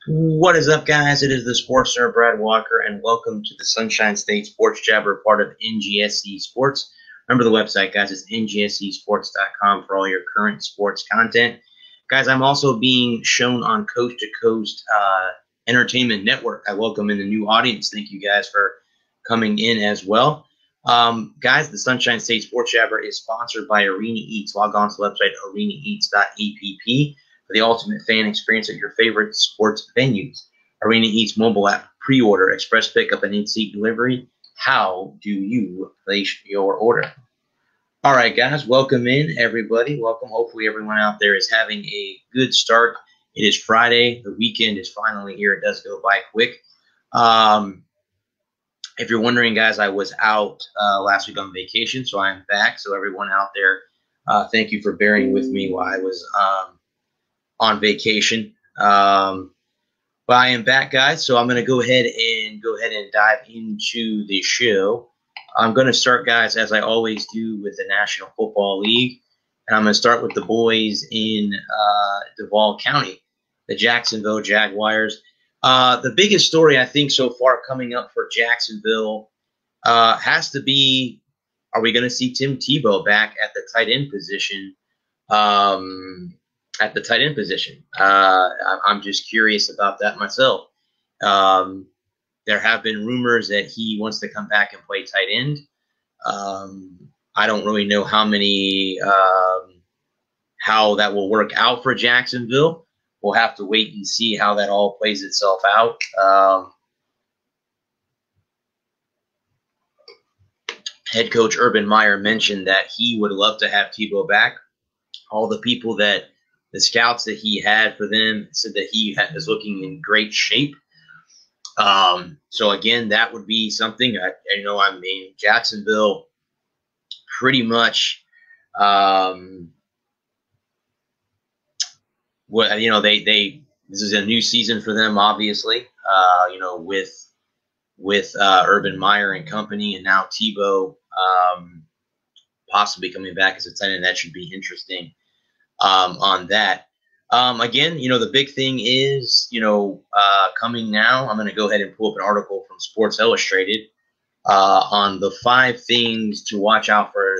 What is up, guys? It is the Sports Star Brad Walker, and welcome to the Sunshine State Sports Jabber, part of NGSC Sports. Remember the website, guys, is ngscsports.com for all your current sports content. Guys, I'm also being shown on Coast to Coast Entertainment Network. I welcome in the new audience. Thank you guys for coming in as well. Guys, the Sunshine State Sports Jabber is sponsored by Arena Eats. Log on to the website arenaeats.app for the ultimate fan experience at your favorite sports venues. Arena Eats mobile app, pre-order, express pickup, and in-seat delivery. How do you place your order? All right, guys, welcome in, everybody. Welcome. Hopefully, everyone out there is having a good start. It is Friday. The weekend is finally here. It does go by quick. If you're wondering, guys, I was out last week on vacation, so I'm back. So everyone out there, thank you for bearing with me while I was on vacation. But I am back, guys. So I'm going to go ahead and dive into the show. I'm going to start, guys, as I always do, with the National Football League. And I'm going to start with the boys in Duval County, the Jacksonville Jaguars. The biggest story, I think, so far coming up for Jacksonville has to be, are we going to see Tim Tebow back at the tight end position? I'm just curious about that myself. There have been rumors that he wants to come back and play tight end. I don't really know how that will work out for Jacksonville. We'll have to wait and see how that all plays itself out. Head coach Urban Meyer mentioned that he would love to have Tebow back. All the scouts that he had for them said that he is looking in great shape. So again, that would be something. Jacksonville pretty much, this is a new season for them, obviously. With Urban Meyer and company, and now Tebow possibly coming back as a tight end, that should be interesting. On that. Again, the big thing is, coming now, I'm going to go ahead and pull up an article from Sports Illustrated on the 5 things to watch out for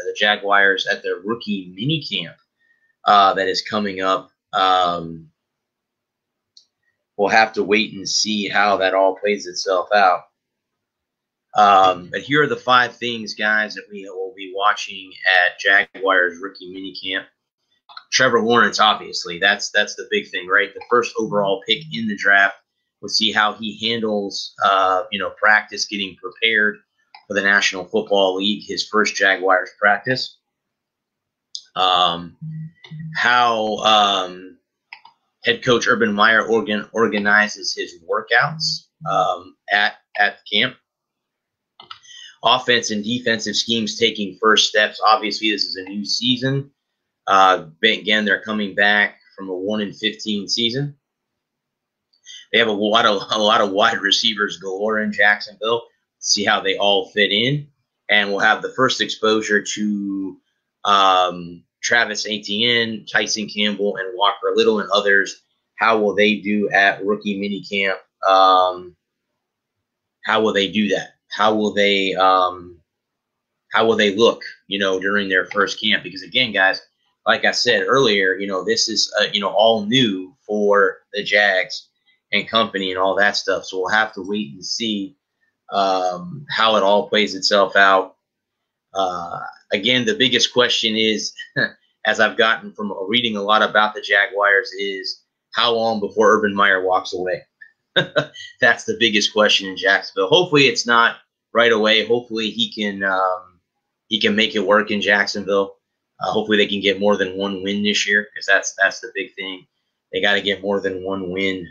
the Jaguars at their rookie minicamp that is coming up. We'll have to wait and see how that all plays itself out. But here are the 5 things, guys, that we will be watching at Jaguars rookie minicamp. Trevor Lawrence, obviously, that's the big thing, right? The first overall pick in the draft. We'll see how he handles, practice, getting prepared for the National Football League, his first Jaguars practice. How head coach Urban Meyer organizes his workouts at camp. Offense and defensive schemes taking first steps. Obviously, this is a new season. Again, they're coming back from a 1-15 season. They have a lot of wide receivers galore in Jacksonville. See how they all fit in, and we'll have the first exposure to Travis Etienne, Tyson Campbell, and Walker Little, and others. How will they do at rookie minicamp? How will they do that? How will they look? During their first camp, because again, guys, like I said earlier, this is, all new for the Jags and company and all that stuff. So we'll have to wait and see how it all plays itself out. Again, the biggest question is, as I've gotten from reading a lot about the Jaguars, is how long before Urban Meyer walks away? That's the biggest question in Jacksonville. Hopefully it's not right away. Hopefully he can make it work in Jacksonville. Hopefully they can get more than 1 win this year, because that's the big thing. They got to get more than 1 win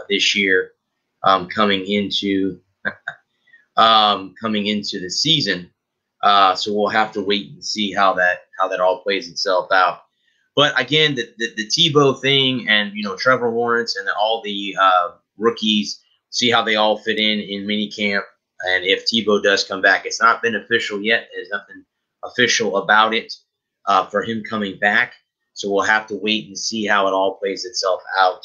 this year coming into the season. So we'll have to wait and see how that all plays itself out. But again, the Tebow thing, and Trevor Lawrence and all the rookies, see how they all fit in minicamp. And if Tebow does come back, it's not been official yet. There's nothing official about it for him coming back. So we'll have to wait and see how it all plays itself out.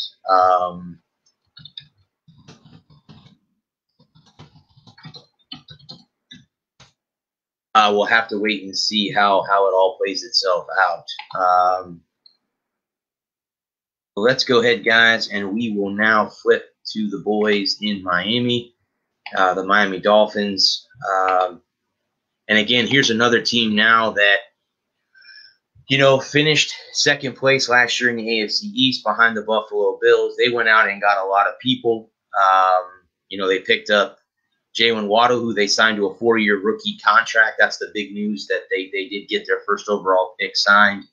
we'll have to wait and see how it all plays itself out. Let's go ahead, guys, and we will now flip to the boys in Miami, the Miami Dolphins. And again, here's another team now that, finished second place last year in the AFC East behind the Buffalo Bills. They went out and got a lot of people. They picked up Jalen Waddle, who they signed to a 4-year rookie contract. That's the big news, that they did get their first overall pick signed.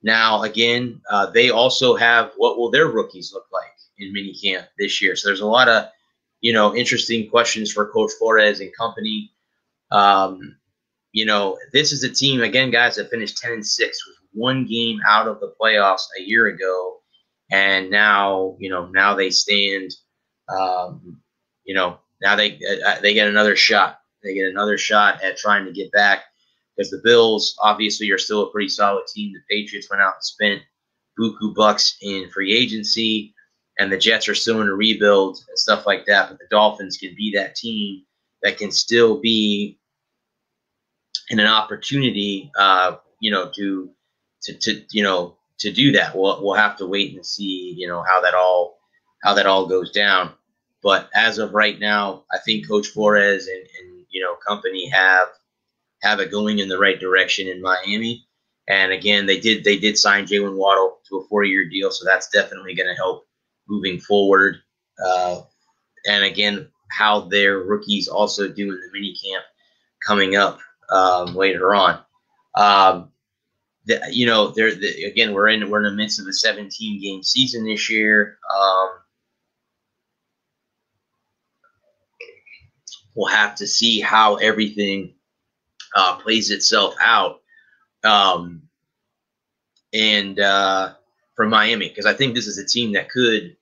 Now, again, they also have what will their rookies look like in minicamp this year. So there's a lot of, interesting questions for Coach Flores and company. This is a team, again, guys, that finished 10-6, was one game out of the playoffs a year ago. And now, now they stand, now they get another shot. They get another shot at trying to get back, because the Bills obviously are still a pretty solid team. The Patriots went out and spent buku bucks in free agency, and the Jets are still in a rebuild and stuff like that. But the Dolphins can be that team that can still be in an opportunity, to do that. We'll have to wait and see, how that all goes down. But as of right now, I think Coach Flores and company have it going in the right direction in Miami. And again, they did sign Jalen Waddle to a 4-year deal, so that's definitely going to help moving forward. And again, how their rookies also do in the minicamp coming up later on. Again, we're in the midst of a 17-game season this year. We'll have to see how everything plays itself out. For Miami, because I think this is a team that could,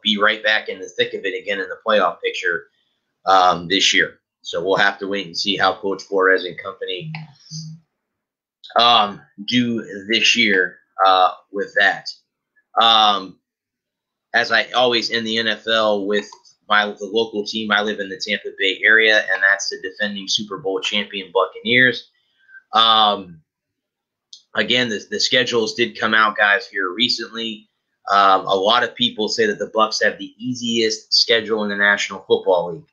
be right back in the thick of it again in the playoff picture this year. So we'll have to wait and see how Coach Flores and company do this year with that. As I always end the NFL with the local team, I live in the Tampa Bay area, and that's the defending Super Bowl champion Buccaneers. Again, the schedules did come out, guys, here recently. A lot of people say that the Bucs have the easiest schedule in the National Football League.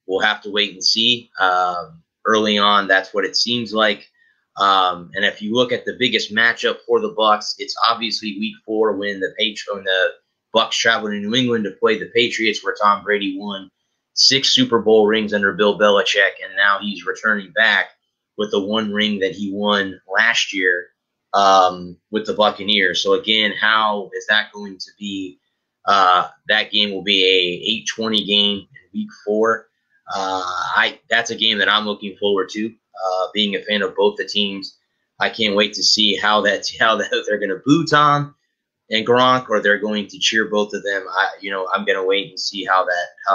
We'll have to wait and see. Early on, that's what it seems like. And if you look at the biggest matchup for the Bucs, it's obviously Week 4 when the Bucs travel to New England to play the Patriots, where Tom Brady won 6 Super Bowl rings under Bill Belichick, and now he's returning back with the 1 ring that he won last year with the Buccaneers. So again, how is that going to be? That game will be a 8:20 game in Week 4. That's a game that I'm looking forward to. Being a fan of both the teams, I can't wait to see how they're going to boo Tom and Gronk, or they're going to cheer both of them. I'm going to wait and see how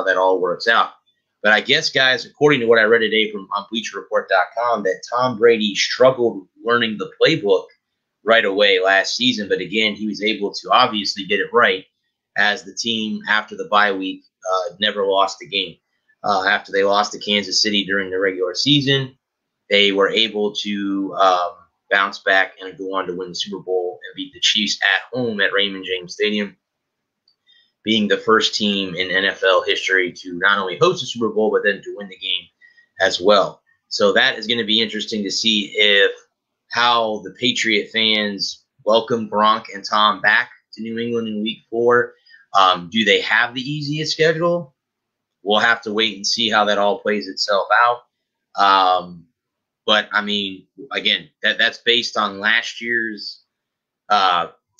that all works out. But I guess, guys, according to what I read today on BleacherReport.com, that Tom Brady struggled learning the playbook right away last season. But again, he was able to obviously get it right, as the team after the bye week never lost a game. After they lost to Kansas City during the regular season, they were able to bounce back and go on to win the Super Bowl and beat the Chiefs at home at Raymond James Stadium, being the first team in NFL history to not only host a Super Bowl, but then to win the game as well. So that is going to be interesting to see how the Patriot fans welcome Gronk and Tom back to New England in Week 4. Do they have the easiest schedule? We'll have to wait and see how that all plays itself out. But, I mean, again, that's based on last year's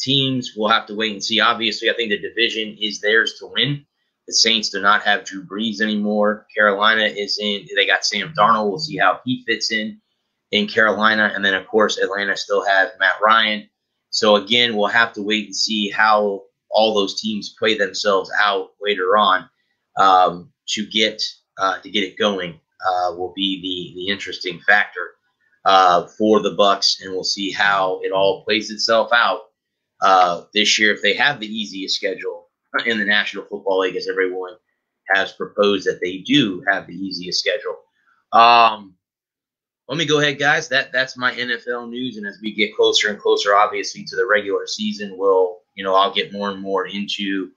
teams. We'll have to wait and see. Obviously, I think the division is theirs to win. The Saints do not have Drew Brees anymore. Carolina is in. They got Sam Darnold. We'll see how he fits in Carolina. And then, of course, Atlanta still has Matt Ryan. So, again, we'll have to wait and see how all those teams play themselves out later on to get it going. Will be the interesting factor for the Bucs, and we'll see how it all plays itself out this year. If they have the easiest schedule in the National Football League, as everyone has proposed that they do have the easiest schedule. Let me go ahead, guys. That's my NFL news, and as we get closer and closer, obviously, to the regular season, I'll get more and more into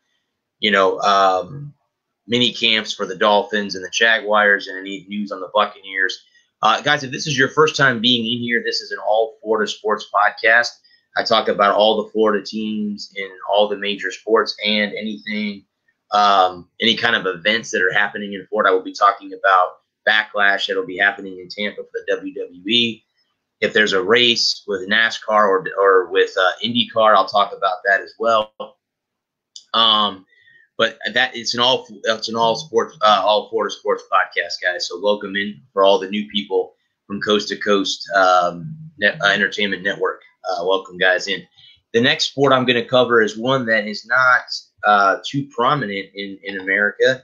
mini camps for the Dolphins and the Jaguars, and any news on the Buccaneers. Guys, if this is your first time being in here, this is an all Florida sports podcast. I talk about all the Florida teams in all the major sports and anything, any kind of events that are happening in Florida. I will be talking about Backlash that'll be happening in Tampa for the WWE. If there's a race with NASCAR or with IndyCar, I'll talk about that as well. But that it's an all sports all Florida sports podcast, guys. So welcome in for all the new people from Coast to Coast Entertainment Network. Welcome, guys, in. The next sport I'm going to cover is one that is not too prominent in America,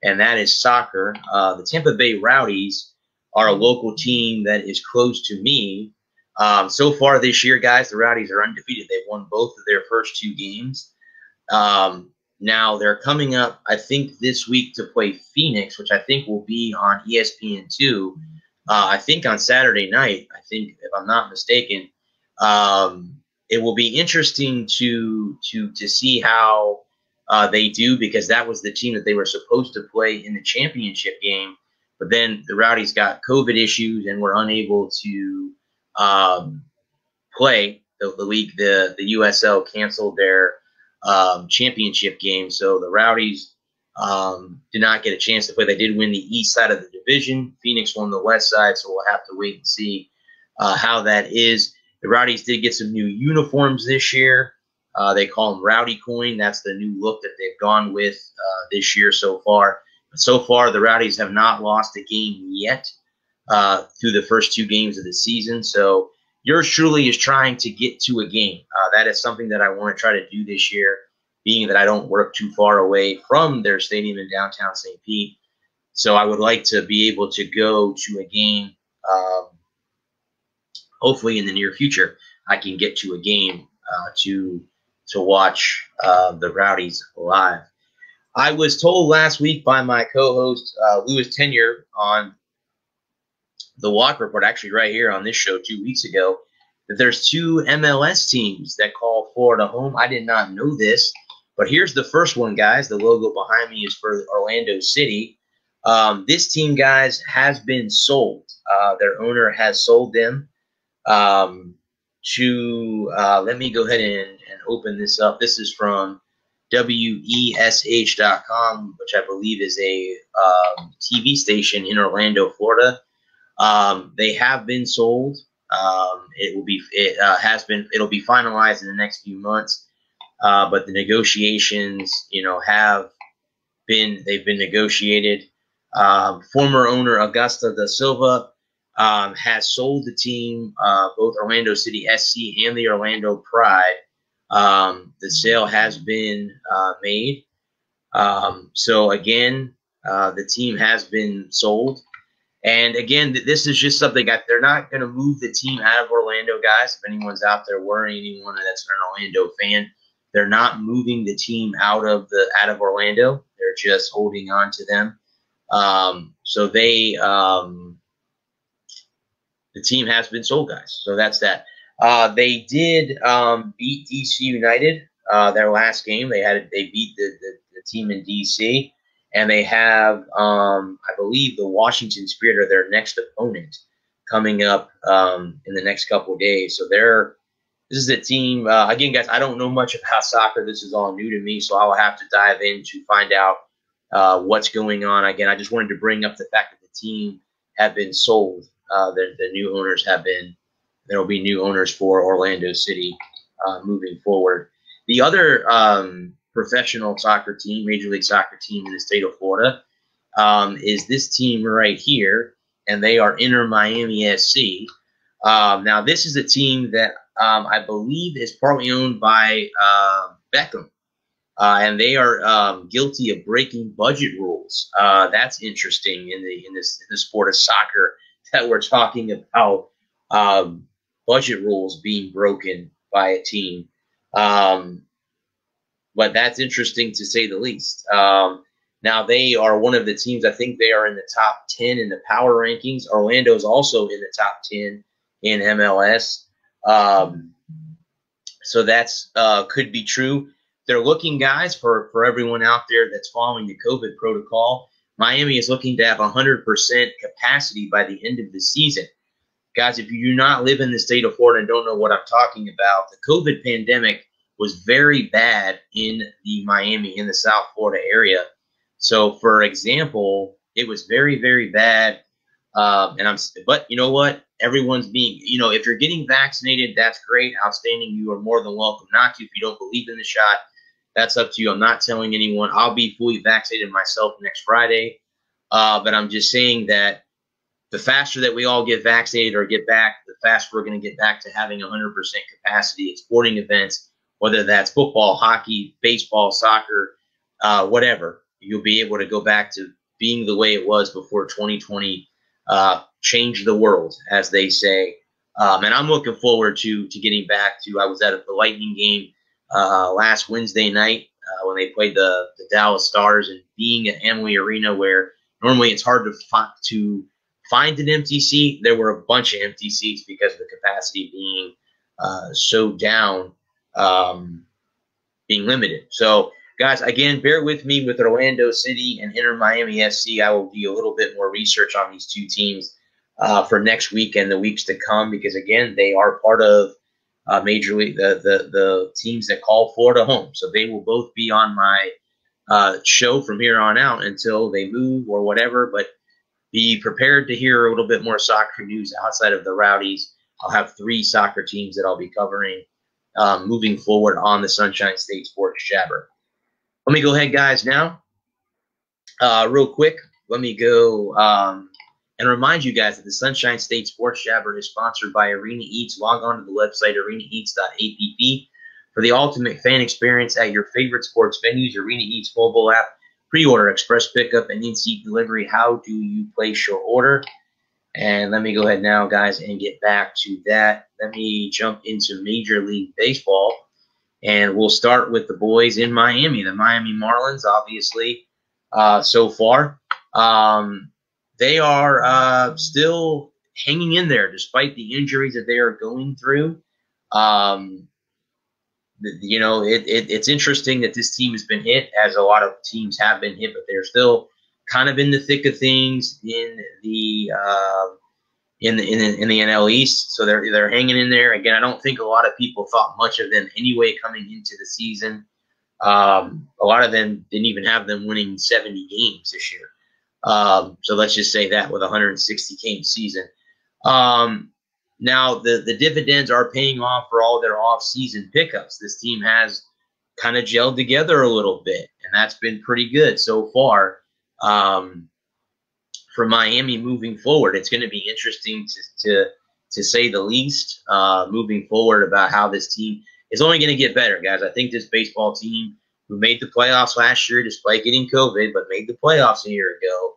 and that is soccer. The Tampa Bay Rowdies are a local team that is close to me. So far this year, guys, the Rowdies are undefeated. They've won both of their first 2 games. Now they're coming up, I think, this week to play Phoenix, which I think will be on ESPN2. I think on Saturday night, I think, if I'm not mistaken. It will be interesting to see how they do, because that was the team that they were supposed to play in the championship game. But then the Rowdies got COVID issues and were unable to play. The league, the USL canceled their championship game, so the Rowdies did not get a chance to play. They did win the east side of the division. Phoenix won the west side, so we'll have to wait and see how that is. The Rowdies did get some new uniforms this year. They call them Rowdy Coin. That's the new look that they've gone with this year so far. But so far, the Rowdies have not lost a game yet through the first 2 games of the season. So yours truly is trying to get to a game. That is something that I want to try to do this year, being that I don't work too far away from their stadium in downtown St. Pete. So I would like to be able to go to a game. Hopefully in the near future, I can get to a game to watch the Rowdies live. I was told last week by my co-host, Louis Tenyer, on the Walk Report, actually right here on this show 2 weeks ago, that there's 2 MLS teams that call Florida home. I did not know this, but here's the first one, guys. The logo behind me is for Orlando City. This team, guys, has been sold. Their owner has sold them to let me go ahead and open this up. This is from WESH.com, which I believe is a TV station in Orlando, Florida. They have been sold. It'll be finalized in the next few months. But the negotiations, they've been negotiated. Former owner Augusto da Silva has sold the team, both Orlando City SC and the Orlando Pride. The sale has been made. So again, the team has been sold. And again, this is just something they're not going to move the team out of Orlando, guys. If anyone's out there worrying, anyone that's an Orlando fan, they're not moving the team out of Orlando. They're just holding on to them. So the team has been sold, guys. So that's that. They did beat DC United their last game. They beat the team in DC. And they have, I believe, the Washington Spirit are their next opponent coming up in the next couple of days. So this is a team. Again, guys, I don't know much about soccer. This is all new to me, so I'll have to dive in to find out what's going on. Again, I just wanted to bring up the fact that the team have been sold. The new owners have been. There will be new owners for Orlando City moving forward. The other professional soccer team, Major League Soccer team in the state of Florida, is this team right here, and they are Inter Miami SC. Now, this is a team that I believe is partly owned by Beckham, and they are guilty of breaking budget rules. That's interesting in the sport of soccer that we're talking about budget rules being broken by a team. But that's interesting to say the least. Now they are one of the teams. I think they are in the top 10 in the power rankings. Orlando is also in the top 10 in MLS. So that's could be true. They're looking, guys, for everyone out there that's following the COVID protocol. Miami is looking to have 100% capacity by the end of the season. Guys, if you do not live in the state of Florida and don't know what I'm talking about, the COVID pandemic was very bad in the Miami, in the South Florida area. So, for example, it was very, very bad. But you know what? Everyone's being, if you're getting vaccinated, that's great, outstanding. You are more than welcome not to. If you don't believe in the shot, that's up to you. I'm not telling anyone. I'll be fully vaccinated myself next Friday. But I'm just saying that the faster that we all get vaccinated or get back, the faster we're going to get back to having 100% capacity at sporting events, whether that's football, hockey, baseball, soccer, whatever. You'll be able to go back to being the way it was before 2020 changed the world, as they say. And I'm looking forward to getting back to. I was at the Lightning game last Wednesday night when they played the Dallas Stars, and being at Amalie Arena, where normally it's hard to find an empty seat. There were a bunch of empty seats because of the capacity being so down, being limited. So, guys, again, bear with me with Orlando City and Inter Miami SC. I will do a little bit more research on these two teams for next week and the weeks to come, because, again, they are part of Major League, the teams that call Florida home. So they will both be on my show from here on out until they move or whatever. But be prepared to hear a little bit more soccer news outside of the Rowdies. I'll have 3 soccer teams that I'll be covering moving forward on the Sunshine State Sports Jabber. Let me go ahead, guys, now. Real quick, let me go and remind you guys that the Sunshine State Sports Jabber is sponsored by Arena Eats. Log on to the website, arenaeats.app, for the ultimate fan experience at your favorite sports venues. Arena Eats mobile app, pre-order, express pickup, and in-seat delivery. How do you place your order? And let me go ahead now, guys, and get back to that. Let me jump into Major League Baseball, and we'll start with the boys in Miami, the Miami Marlins, obviously, so far. They are still hanging in there despite the injuries that they are going through. It's interesting that this team has been hit, as a lot of teams have been hit, but they're still kind of in the thick of things in the NL East. So they're hanging in there. Again, I don't think a lot of people thought much of them anyway coming into the season. A lot of them didn't even have them winning 70 games this year. So let's just say that with a 160-game season. Now, the dividends are paying off for all their off-season pickups. This team has kind of gelled together a little bit, and that's been pretty good so far for Miami moving forward. It's going to be interesting to say the least moving forward about how this team is only going to get better, guys. I think this baseball team, who made the playoffs last year despite getting COVID, but made the playoffs a year ago,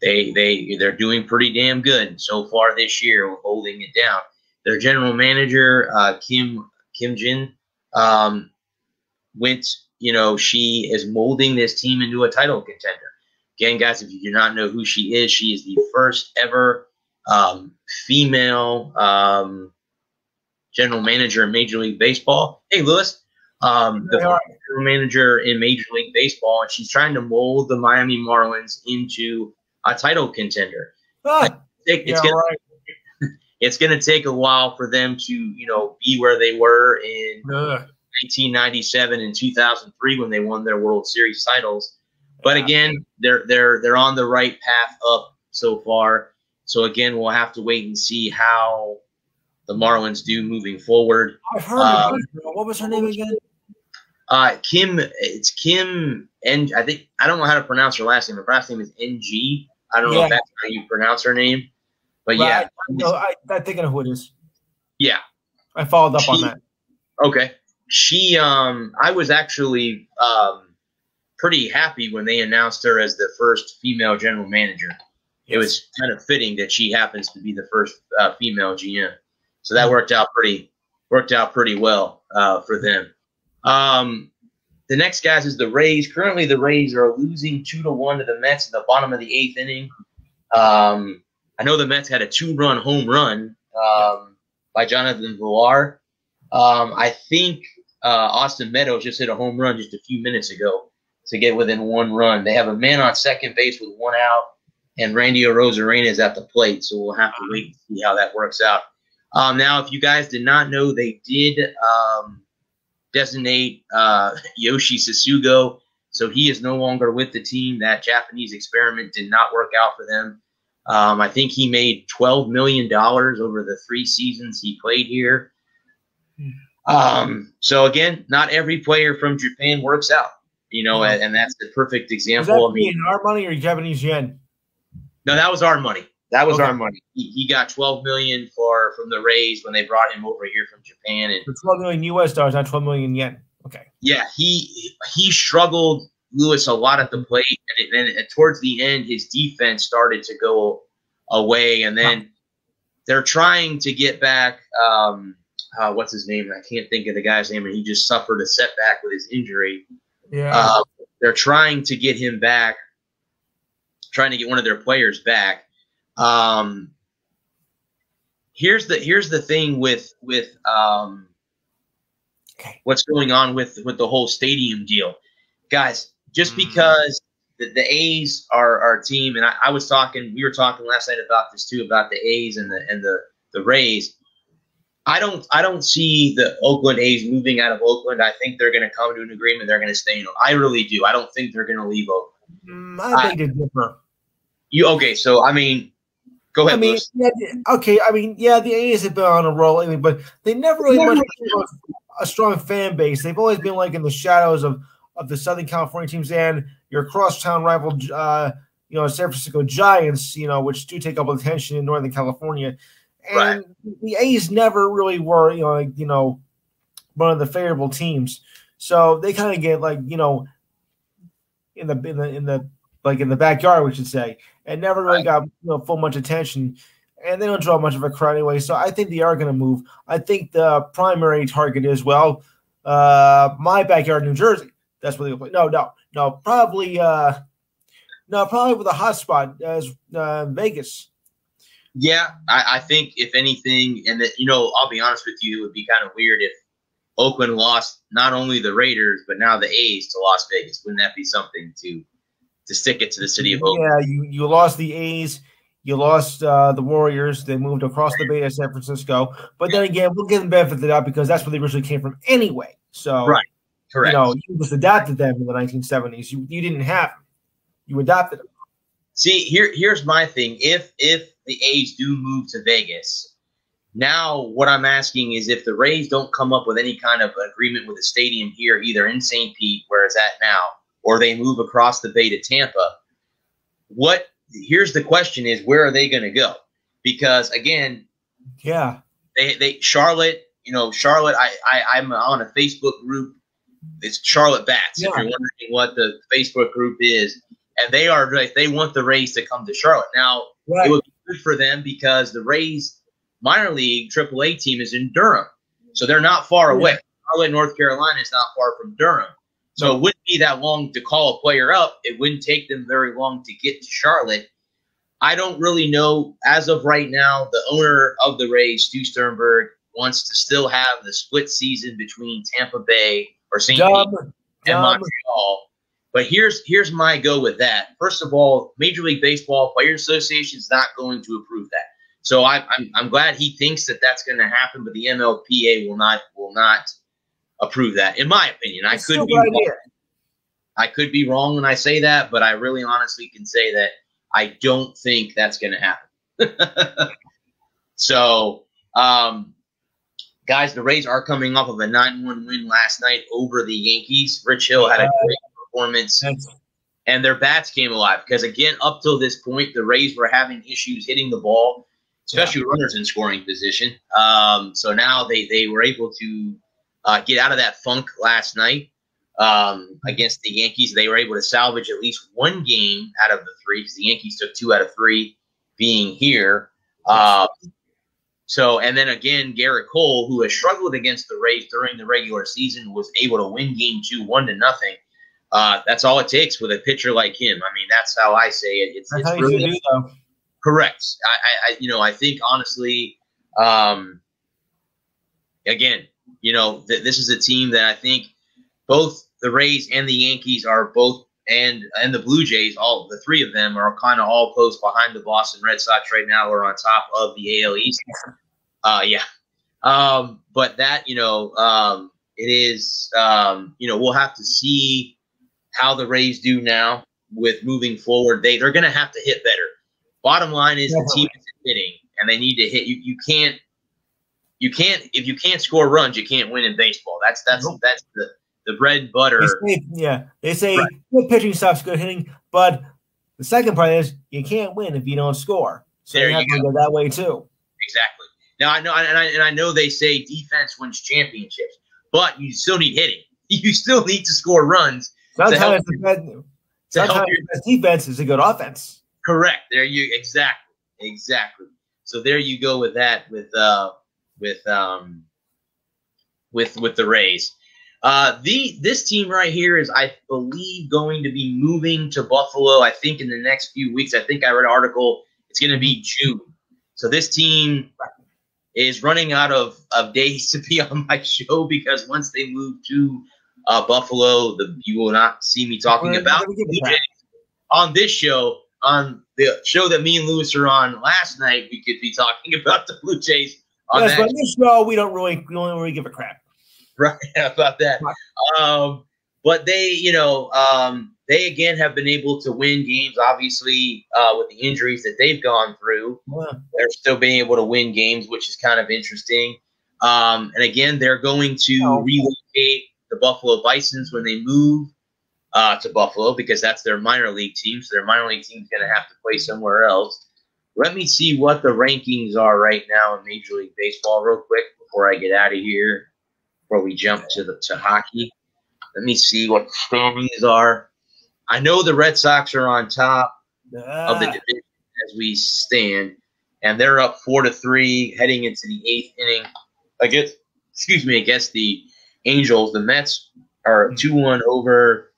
they're doing pretty damn good so far this year, holding it down. Their general manager, Kim Jin, she is molding this team into a title contender. Again, guys, if you do not know who she is the first ever female general manager in Major League Baseball. Hey, Lewis. The general manager in Major League Baseball, and she's trying to mold the Miami Marlins into a title contender. It's going to take a while for them to, be where they were in 1997 and 2003 when they won their World Series titles. But again, they're on the right path up so far. So again, we'll have to wait and see how the Marlins do moving forward. I've heard of her. What was her name again? Kim. It's Kim, and I don't know how to pronounce her last name. Her last name is NG. I don't know if that's how you pronounce her name, but right. I think I know who it is. Yeah, I followed up on that. Okay, she. I was actually pretty happy when they announced her as the first female general manager. Yes. It was kind of fitting that she happens to be the first female GM, so that worked out pretty well for them. the next guys is the Rays. Currently, the Rays are losing 2-1 to the Mets in the bottom of the 8th inning. I know the Mets had a 2-run home run by Jonathan Villar. I think Austin Meadows just hit a home run just a few minutes ago to get within 1 run. They have a man on second base with 1 out, and Randy Arozarena is at the plate, so we'll have to wait and see how that works out. Now, if you guys did not know, they did designate Yoshi Sasugo, so he is no longer with the team. That Japanese experiment did not work out for them. I think he made $12 million over the 3 seasons he played here. So, again, not every player from Japan works out, and that's the perfect example. Was that in our money or Japanese yen? No, that was our money. That was our money. He got $12 million from the Rays when they brought him over here from Japan. And for $12 million US dollars, not 12 million yen. Okay. Yeah, he struggled, Lewis, a lot at the plate, and then towards the end, his defense started to go away, and then they're trying to get back. What's his name? I can't think of the guy's name, and he just suffered a setback with his injury. Yeah. They're trying to get him back, trying to get one of their players back. Here's the thing with what's going on with the whole stadium deal, guys. Just because the A's are our team, and we were talking last night about this too, about the A's and the Rays. I don't see the Oakland A's moving out of Oakland. I think they're going to come to an agreement. They're going to stay in. I really do. I don't think they're going to leave Oakland. I think it's different. So I mean, go ahead. The A's have been on a roll lately, but they never really had a strong fan base. They've always been like in the shadows of the Southern California teams and your crosstown rival, San Francisco Giants, which do take up attention in Northern California. And the A's never really were, one of the favorable teams. So they kind of get in the backyard, we should say, and never really got full much attention. And they don't draw much of a crowd anyway. So I think they are going to move. I think the primary target is my backyard, New Jersey. That's where they play. No, probably with a hot spot as Vegas. Yeah, I think if anything, and that I'll be honest with you, it would be kind of weird if Oakland lost not only the Raiders but now the A's to Las Vegas. Wouldn't that be something to stick it to the city of Oakland? Yeah, you lost the A's, you lost the Warriors. They moved across the bay to San Francisco, but then again, we'll give them benefit of the doubt because that's where they originally came from anyway. So correct. You just adapted them in the 1970s. You didn't have them; you adopted them. See, here's my thing. If the A's do move to Vegas, now what I'm asking is if the Rays don't come up with any kind of agreement with the stadium here, either in St. Pete, where it's at now, or they move across the bay to Tampa, here's the question is, where are they going to go? Because, again, Charlotte, I'm on a Facebook group. It's Charlotte Bats, if you're wondering what the Facebook group is. And they want the Rays to come to Charlotte. Now, it would be good for them because the Rays minor league AAA team is in Durham. So they're not far away. Charlotte, North Carolina is not far from Durham. So it wouldn't be that long to call a player up. It wouldn't take them very long to get to Charlotte. I don't really know. As of right now, the owner of the Rays, Stu Sternberg, wants to still have the split season between Tampa Bay or St. Pete and Montreal. But here's my go with that. First of all, Major League Baseball Players Association is not going to approve that. So I'm glad he thinks that that's going to happen, but the MLPA will not approve that. In my opinion, I could be wrong. I could be wrong when I say that, but I really honestly can say that I don't think that's going to happen. So, guys, the Rays are coming off of a 9-1 win last night over the Yankees. Rich Hill had a great performance, and their bats came alive because, again, up till this point, the Rays were having issues hitting the ball, especially runners in scoring position. So now they were able to get out of that funk last night against the Yankees. They were able to salvage at least one game out of the 3 because the Yankees took 2 out of 3 being here. So, and then again, Garrett Cole, who has struggled against the Rays during the regular season, was able to win Game 2, 1-0. That's all it takes with a pitcher like him. I mean, that's how I say it. It's That's how you really do, though. correct. I think honestly, again, this is a team that I think both the Rays and the Yankees are both, and the Blue Jays, all the three of them are kind of all close behind the Boston Red Sox right now. We're on top of the AL East. But that, it is, we'll have to see how the Rays do now with moving forward. They're going to have to hit better. Bottom line is the team is hitting, and they need to hit. You can't if you can't score runs, you can't win in baseball. That's the bread and butter. They say good pitching stops good hitting, but the second part is you can't win if you don't score. So there you have to go that way too. Exactly. Now I know, and I know they say defense wins championships, but you still need hitting. You still need to score runs. Sometimes the best defense is a good offense. Correct. There you exactly. So there you go with that with the Rays. This team right here is, I believe, going to be moving to Buffalo. I think in the next few weeks. I think I read an article. It's going to be June. So this team is running out of days to be on my show, because once they move to Buffalo, you will not see me talking about Blue Jays on this show. On the show that me and Lewis are on last night, we could be talking about the Blue Jays. But on this show, we don't really give a crap. Right about that. But they, they again have been able to win games. Obviously, with the injuries that they've gone through, they're still being able to win games, which is kind of interesting. And again, they're going to relocate the Buffalo Bisons when they move to Buffalo, because that's their minor league team. So their minor league team is going to have to play somewhere else. Let me see what the rankings are right now in Major League Baseball real quick before I get out of here, before we jump to hockey. Let me see what the standings are. I know the Red Sox are on top of the division as we stand, and they're up 4-3 heading into the 8th inning against the Angels. The Mets are 2-1 over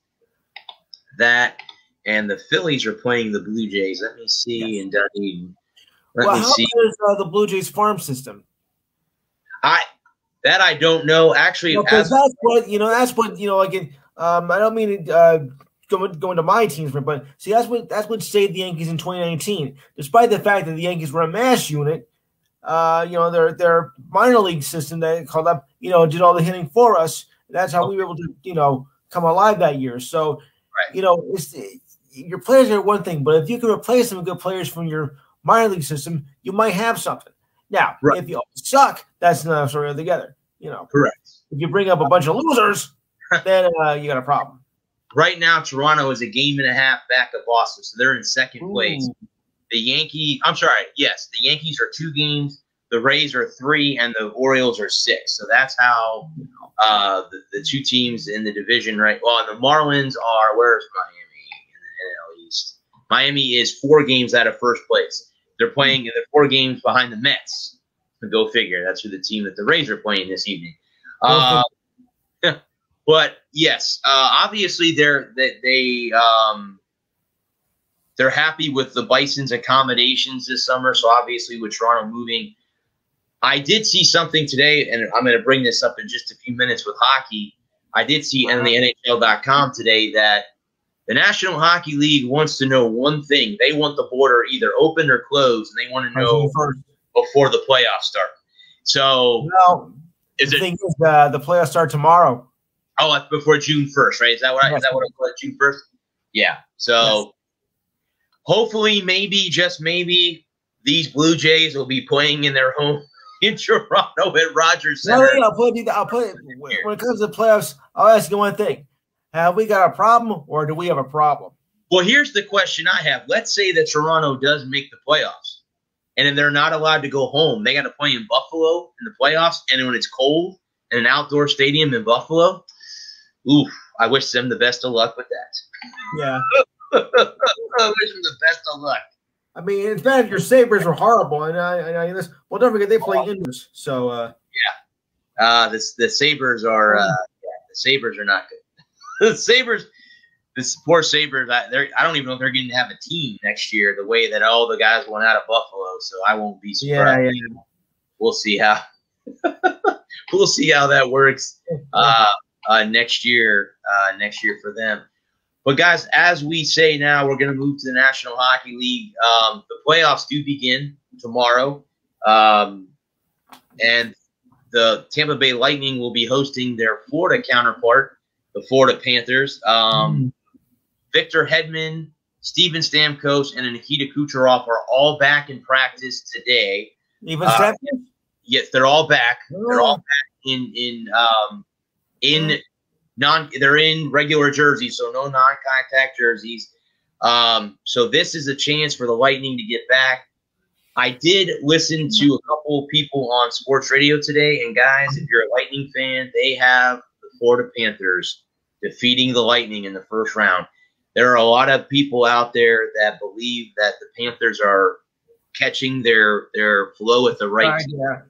that, and the Phillies are playing the Blue Jays. Let me see in Dunedin. How is the Blue Jays farm system? I don't know. Actually, that's what again. I don't mean to go into my teams, but see, that's what saved the Yankees in 2019. Despite the fact that the Yankees were a mass unit, their minor league system that called up, did all the hitting for us. That's how we were able to, come alive that year. So, your players are one thing, but if you can replace them with good players from your minor league system, you might have something. Now, if you suck, that's another story altogether. Correct. If you bring up a bunch of losers, then you got a problem. Right now, Toronto is a game and a half back of Boston, so they're in second place. The Yankees are 2 games. The Rays are 3, and the Orioles are 6. So that's how the 2 teams in the division, right? Well, and the Marlins are, where's Miami in the NL East? Miami is 4 games out of first place. They're playing 4 games behind the Mets. Go figure. That's who the team that the Rays are playing this evening. But yes, obviously they're happy with the Bison's accommodations this summer. So obviously with Toronto moving, I did see something today, and I'm going to bring this up in just a few minutes with hockey. I did see on the NHL.com today that the National Hockey League wants to know one thing. They want the border either open or closed, and they want to know before the playoffs start. So, the playoffs start tomorrow? Oh, it's before June 1st, right? Is that what it was? June 1st? Yeah. So, hopefully, maybe, just maybe, these Blue Jays will be playing in their home in Toronto at Rogers Center. I'll put when it comes to the playoffs, I'll ask you one thing. Have we got a problem, or do we have a problem? Well, here's the question I have. Let's say that Toronto does make the playoffs, and then they're not allowed to go home. They got to play in Buffalo in the playoffs, and when it's cold in an outdoor stadium in Buffalo, I wish them the best of luck with that. Yeah. I wish them the best of luck. I mean, it's bad. Your Sabres are horrible, and well, don't forget they play indoors. So the Sabres are the Sabres are not good. The Sabres, this poor Sabres. I don't even know if they're going to have a team next year. The way that all the guys went out of Buffalo, so I won't be surprised. Yeah. We'll see how we'll see how that works next year. Next year for them. But, guys, as we say now, we're going to move to the National Hockey League. The playoffs do begin tomorrow, and the Tampa Bay Lightning will be hosting their Florida counterpart, the Florida Panthers. Victor Hedman, Steven Stamkos, and Nikita Kucherov are all back in practice today. Even Stamkos? Yes, they're all back. Oh. They're all back they're in regular jerseys, so no non-contact jerseys. So this is a chance for the Lightning to get back. I did listen to a couple of people on sports radio today, and guys, if you're a Lightning fan, they have the Florida Panthers defeating the Lightning in the first round. There are a lot of people out there that believe that the Panthers are catching their flow at the right time. Yeah.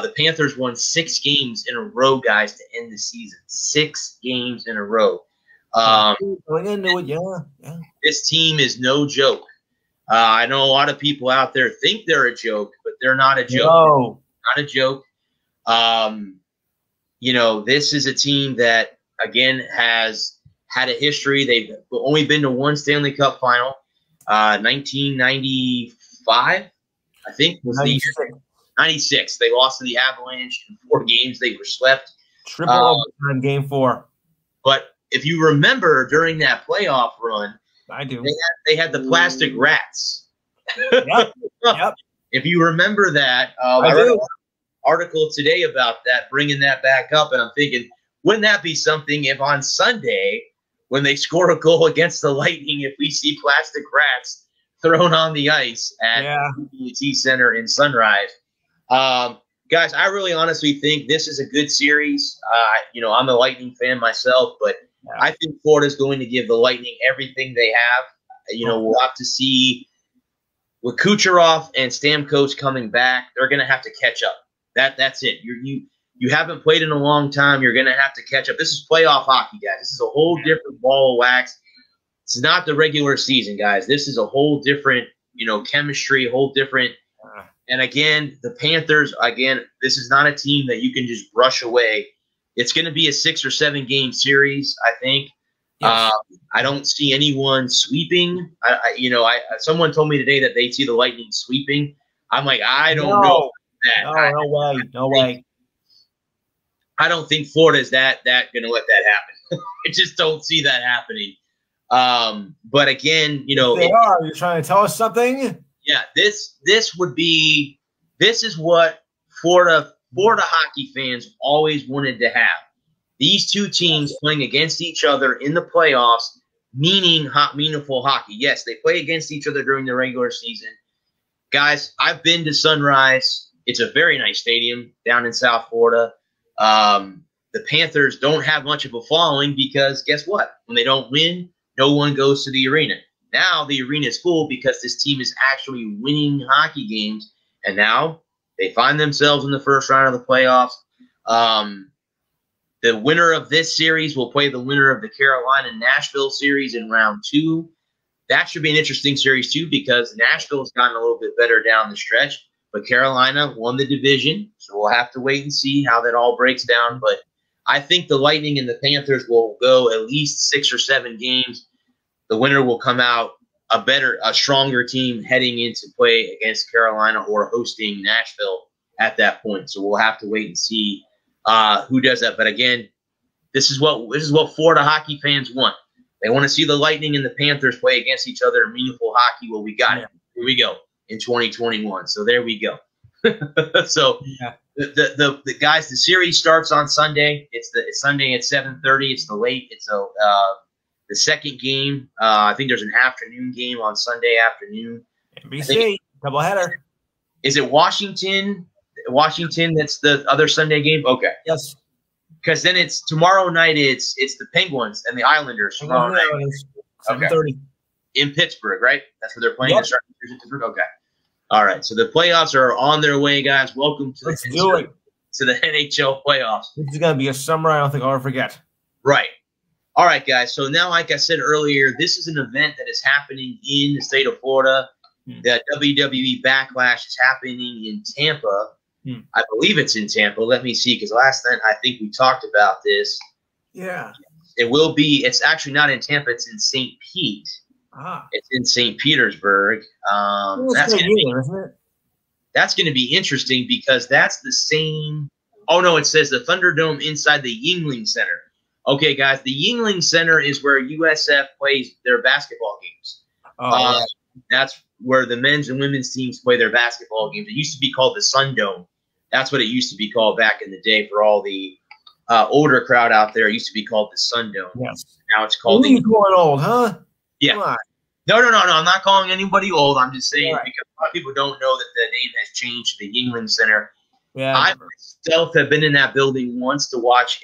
The Panthers won 6 games in a row, guys, to end the season. 6 games in a row. This team is no joke. I know a lot of people out there think they're a joke, but they're not a joke. No. Not a joke. This is a team that, again, has had a history. They've only been to one Stanley Cup final. 1995, I think, was the year. 96. They lost to the Avalanche in 4 games. They were swept. Triple overtime, game 4. But if you remember during that playoff run, I do. They had the plastic rats. Yep. If you remember that, I read an article today about that, bringing that back up, and I'm thinking, wouldn't that be something if on Sunday, when they score a goal against the Lightning, if we see plastic rats thrown on the ice at the BT Center in Sunrise? Guys, I really honestly think this is a good series. I'm a Lightning fan myself, but I think Florida's going to give the Lightning everything they have. We'll have to see with Kucherov and Stamkos coming back. They're going to have to catch up. That's it. You haven't played in a long time. You're going to have to catch up. This is playoff hockey, guys. This is a whole different ball of wax. It's not the regular season, guys. This is a whole different, chemistry, whole different. And again, the Panthers, this is not a team that you can just brush away. It's going to be a 6 or 7 game series, I think. Yes. I don't see anyone sweeping. Someone told me today that they see the Lightning sweeping. I'm like, I don't know that. No way. I don't think Florida is that going to let that happen. I just don't see that happening. But again, they are. You're trying to tell us something? Yeah, this is what Florida hockey fans always wanted to have. These two teams playing against each other in the playoffs, meaningful hockey. Yes, they play against each other during the regular season. Guys, I've been to Sunrise. It's a very nice stadium down in South Florida. The Panthers don't have much of a following because guess what? When they don't win, no one goes to the arena. Now the arena is full because this team is actually winning hockey games, and now they find themselves in the first round of the playoffs. The winner of this series will play the winner of the Carolina-Nashville series in round 2. That should be an interesting series, too, because Nashville's gotten a little bit better down the stretch, but Carolina won the division, so we'll have to wait and see how that all breaks down. But I think the Lightning and the Panthers will go at least 6 or 7 games. The winner will come out a stronger team heading into play against Carolina or hosting Nashville at that point. So we'll have to wait and see who does that. But again, this is what Florida hockey fans want. They want to see the Lightning and the Panthers play against each other in meaningful hockey. Well, we got it. Here we go in 2021. So there we go. So the guys, the series starts on Sunday. It's Sunday at 7:30. It's the second game. I think there's an afternoon game on Sunday afternoon. NBC doubleheader. Is it Washington? Washington. That's the other Sunday game. Okay. Yes. Because then it's tomorrow night. It's the Penguins and the Islanders tomorrow night. 7:30. in Pittsburgh, right? That's where they're playing. Yep. They're starting in Pittsburgh. Okay. All right. So the playoffs are on their way, guys. Welcome to the NHL playoffs. This is going to be a summer I don't think I'll ever forget. Right. All right, guys. So now, like I said earlier, this is an event that is happening in the state of Florida. The WWE Backlash is happening in Tampa. I believe it's in Tampa. Let me see, because last night I think we talked about this. Yeah. It will be. It's actually not in Tampa. It's in St. Pete. It's in St. Petersburg. That's going to be interesting because that's the same. Oh, no, it says the Thunderdome inside the Yuengling Center. Okay, guys, the Yuengling Center is where USF plays their basketball games. That's where the men's and women's teams play their basketball games. It used to be called the Sun Dome. That's what it used to be called back in the day for all the older crowd out there. It used to be called the Sun Dome. Yes. Now it's called the going old, huh? Yeah. No. I'm not calling anybody old. I'm just saying because a lot of people don't know that the name has changed to the Yuengling Center. Yeah. I myself have been in that building once to watch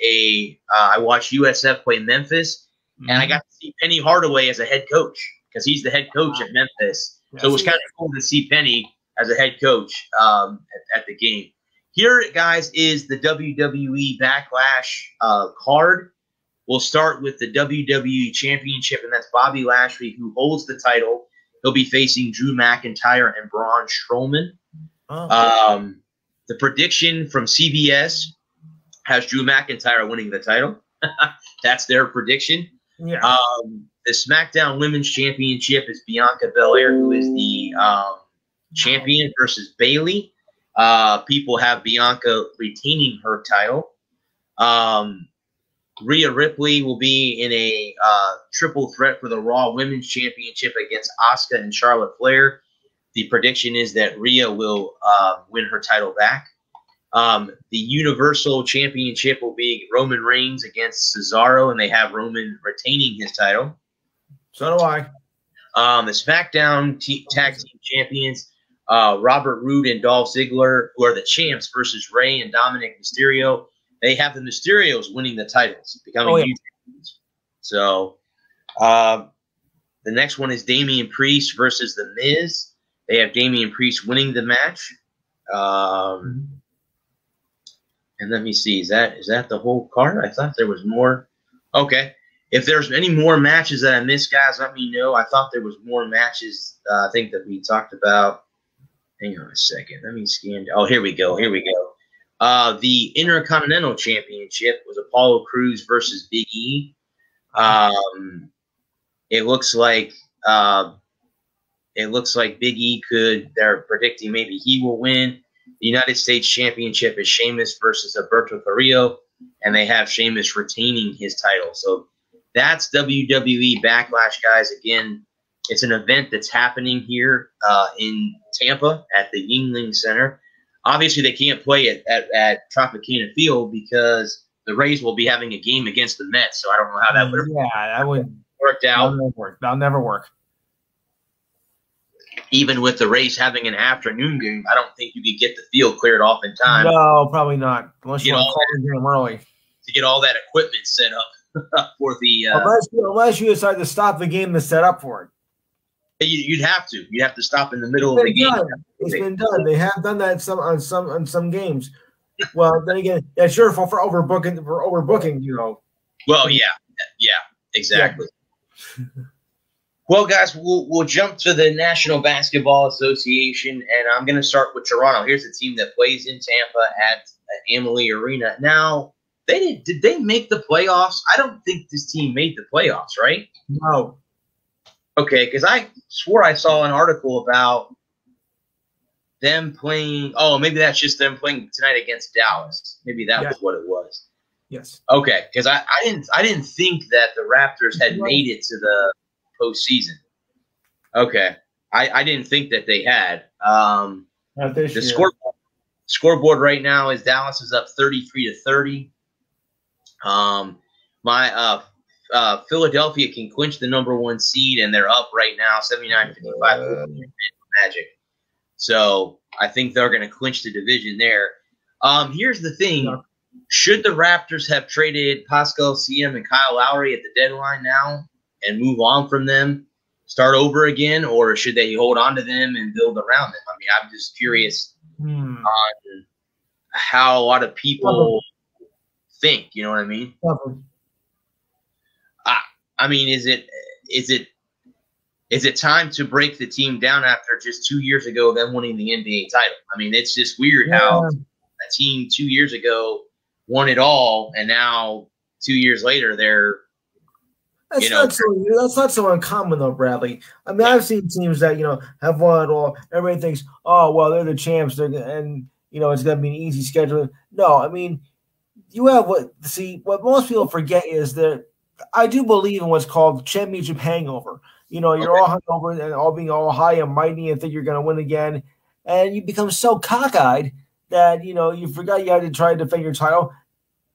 I watched USF play Memphis, and I got to see Penny Hardaway as a head coach because he's the head coach at Memphis. So it was kind of cool to see Penny as a head coach at the game. Here, guys, is the WWE Backlash card. We'll start with the WWE Championship, and that's Bobby Lashley, who holds the title. He'll be facing Drew McIntyre and Braun Strowman. The prediction from CBS has Drew McIntyre winning the title. That's their prediction. Yeah. The SmackDown Women's Championship is Bianca Belair, who is the champion, versus Bayley. People have Bianca retaining her title. Rhea Ripley will be in a triple threat for the Raw Women's Championship against Asuka and Charlotte Flair. The prediction is that Rhea will win her title back. The Universal Championship will be Roman Reigns against Cesaro, and they have Roman retaining his title. So do I. The SmackDown Tag Team Champions, Robert Roode and Dolph Ziggler, who are the champs, versus Rey and Dominic Mysterio. They have the Mysterios winning the titles, becoming new champions. So the next one is Damian Priest versus The Miz. They have Damian Priest winning the match. And let me see, is that the whole card? I thought there was more. Okay. If there's any more matches that I missed, guys, let me know. I thought there was more matches, I think, that we talked about. Hang on a second. Let me scan. Oh, here we go. The Intercontinental Championship was Apollo Crews versus Big E. It looks like Big E they're predicting maybe he will win. The United States Championship is Sheamus versus Alberto Carrillo, and they have Sheamus retaining his title. So that's WWE Backlash, guys. Again, it's an event that's happening here in Tampa at the Yuengling Center. Obviously, they can't play it at Tropicana Field because the Rays will be having a game against the Mets. So I don't know how that would worked out. That'll never work. Even with the Rays having an afternoon game, I don't think you could get the field cleared off in time. No, probably not. Unless you want to call the game early. To get all that equipment set up for the unless you decide to stop the game to set up for it. You'd have to. You'd have to stop in the middle of the game. It's been done. They have done that on some games. Well, then again, that's your fault for overbooking, you know. Well, yeah, exactly. Yeah. Well, guys, we'll jump to the National Basketball Association, and I'm going to start with Toronto. Here's the team that plays in Tampa at Amalie Arena. Now, did they make the playoffs? I don't think this team made the playoffs, right? No. Okay, because I swore I saw an article about them playing. Oh, maybe that's just them playing tonight against Dallas. Maybe that was what it was. Yes. Okay, because I didn't think that the Raptors had made it to the postseason. Okay, I didn't think that they had. The scoreboard right now is Dallas is up 33-30. Philadelphia can clinch the number 1 seed, and they're up right now 79-55 Magic. So I think they're going to clinch the division there. Here's the thing. Should the Raptors have traded Pascal Siakam and Kyle Lowry at the deadline now and move on from them? start over again, or should they hold on to them and build around them? I mean, I'm just curious on how a lot of people think. You know what I mean? I mean, is it time to break the team down after just 2 years ago them winning the NBA title? I mean, it's just weird how a team 2 years ago won it all, and now 2 years later they're that's not so uncommon though, Bradley. I mean, I've seen teams that have won it all. Everybody thinks, oh well, they're the champs, and it's gonna be an easy schedule. No, I mean, you have what most people forget is that I do believe in what's called championship hangover. You're all hungover and all being all high and mighty and think you're going to win again. And you become so cockeyed that, you forgot you had to try to defend your title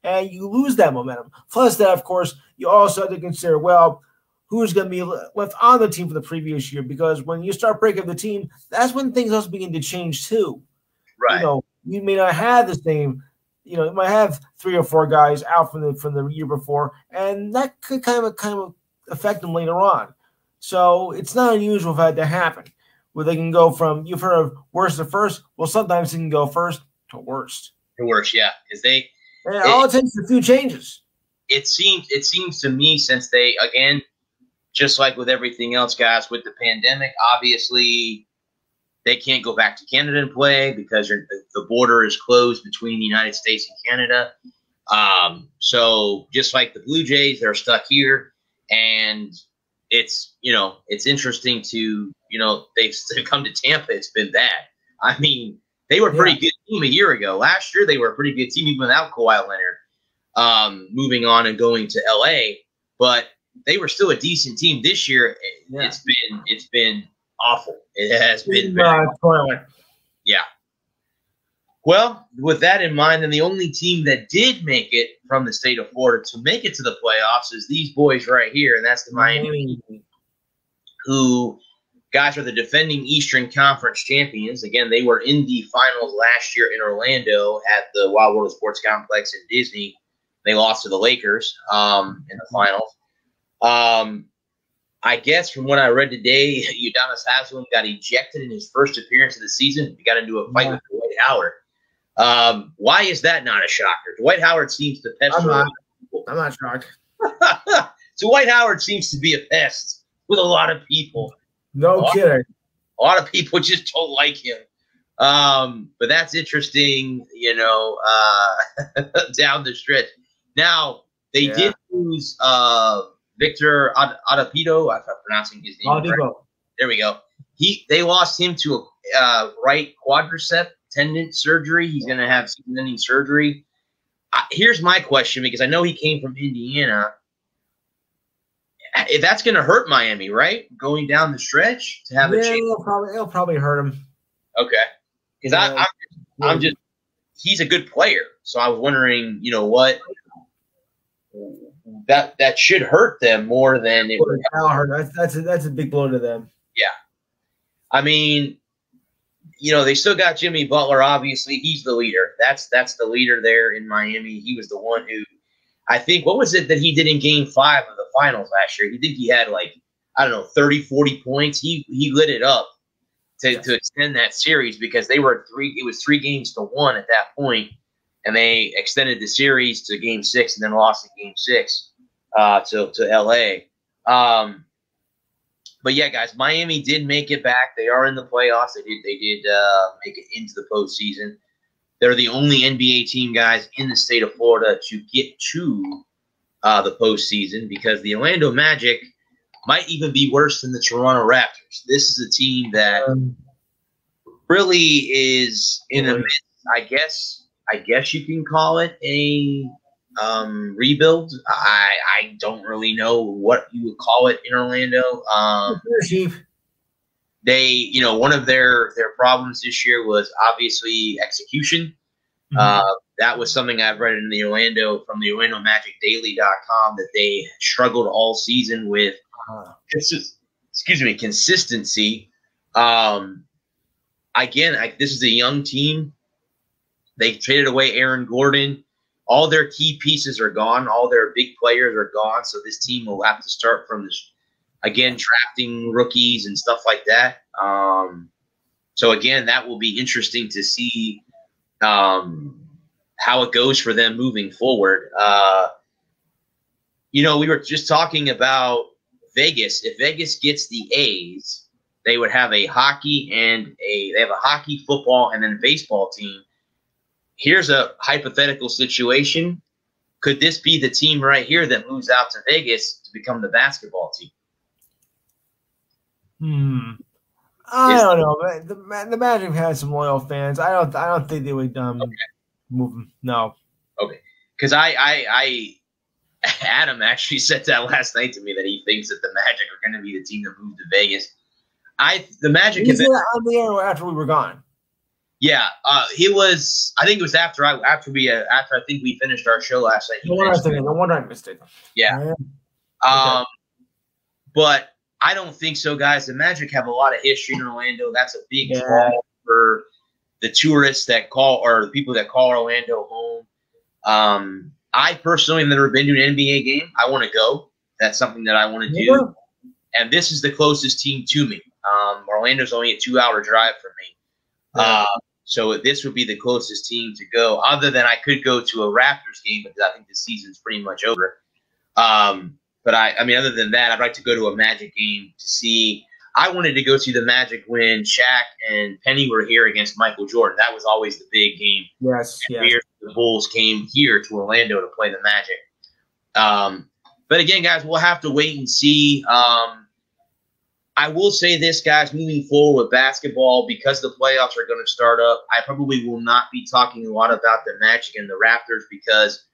and you lose that momentum. Plus that, of course, you also have to consider, well, who's going to be left on the team for the previous year? Because when you start breaking the team, that's when things also begin to change too. Right. You may not have the same, you might have 3 or 4 guys out from the year before, and that could kind of affect them later on. So it's not unusual for that to happen, where they can go from, you've heard of worst to first. Well, sometimes they can go first to worst. To worst, yeah, because all it takes is a few changes. It seems to me, since they, again, just like with everything else, guys, with the pandemic, obviously they can't go back to Canada and play because the border is closed between the United States and Canada. So just like the Blue Jays, they're stuck here, and it's interesting to they've come to Tampa. It's been bad. I mean, they were a pretty good team a year ago. Last year they were a pretty good team even without Kawhi Leonard moving on and going to LA, but they were still a decent team. This year it's been awful. It has been toilet. Yeah. Well, with that in mind, then the only team that did make it from the state of Florida to make it to the playoffs is these boys right here, and that's the Miami Heat, who, guys, are the defending Eastern Conference champions. Again, they were in the finals last year in Orlando at the Wild World of Sports Complex in Disney. They lost to the Lakers in the finals. I guess from what I read today, Udonis Haslem got ejected in his first appearance of the season. He got into a fight with Dwight Howard. Why is that not a shocker? Dwight Howard seems to pester. I'm not shocked. Dwight Howard seems to be a pest with a lot of people. No kidding. A lot of people just don't like him. But that's interesting, down the stretch. Now, they did lose Victor Oladipo. I'm pronouncing his name right. There we go. They lost him to a right quadricep tendon surgery. He's going to have season-ending surgery. Here's my question, because I know he came from Indiana. That's going to hurt Miami, right? Going down the stretch to have a change. It'll probably hurt him. Okay, because I'm just he's a good player, so I was wondering, what that should hurt them more than it would hurt. That's a big blow to them. Yeah, I mean, they still got Jimmy Butler. Obviously, he's the leader. That's the leader there in Miami. He was the one who, I think, what was it that he did in Game 5 of the finals last year? He had 30, 40 points. He lit it up to extend that series, because they were it was 3-1 at that point, and they extended the series to Game 6 and then lost in Game 6 to LA. But yeah, guys, Miami did make it back. They are in the playoffs. They did make it into the postseason. They're the only NBA team, guys, in the state of Florida to get to the postseason, because the Orlando Magic might even be worse than the Toronto Raptors. This is a team that really is in a midst, I guess you can call it a rebuild. I don't really know what you would call it in Orlando. They, one of their problems this year was obviously execution. That was something I've read from the Orlando Magicdaily.com, that they struggled all season with consistency. Again, this is a young team. They traded away Aaron Gordon. All their key pieces are gone. All their big players are gone. So this team will have to start from again, drafting rookies and stuff like that. So again, that will be interesting to see how it goes for them moving forward. We were just talking about Vegas. If Vegas gets the A's, they would have a hockey they have a hockey, football, and then a baseball team. Here's a hypothetical situation. Could this be the team right here that moves out to Vegas to become the basketball team? I don't know. The Magic has some loyal fans. I don't think they would move them. No. Okay. Because Adam actually said that last night to me that he thinks that the Magic are going to be the team that moved to Vegas. The Magic was on the air after we were gone. Yeah, he was. I think it was after I think we finished our show last night. No wonder I missed it. Yeah. But I don't think so, guys. The Magic have a lot of history in Orlando. That's a big draw for the tourists that call or the people that call Orlando home. I personally have never been to an NBA game. I want to go. That's something that I want to do. And this is the closest team to me. Orlando's only a 2-hour drive from me. So this would be the closest team to go, other than I could go to a Raptors game, because I think the season's pretty much over. But I mean, other than that, I'd like to go to a Magic game to see. I wanted to go see the Magic when Shaq and Penny were here against Michael Jordan. That was always the big game. Yes. The Bulls came here to Orlando to play the Magic. But again, guys, we'll have to wait and see. I will say this, guys, moving forward with basketball, because the playoffs are going to start up, I probably will not be talking a lot about the Magic and the Raptors because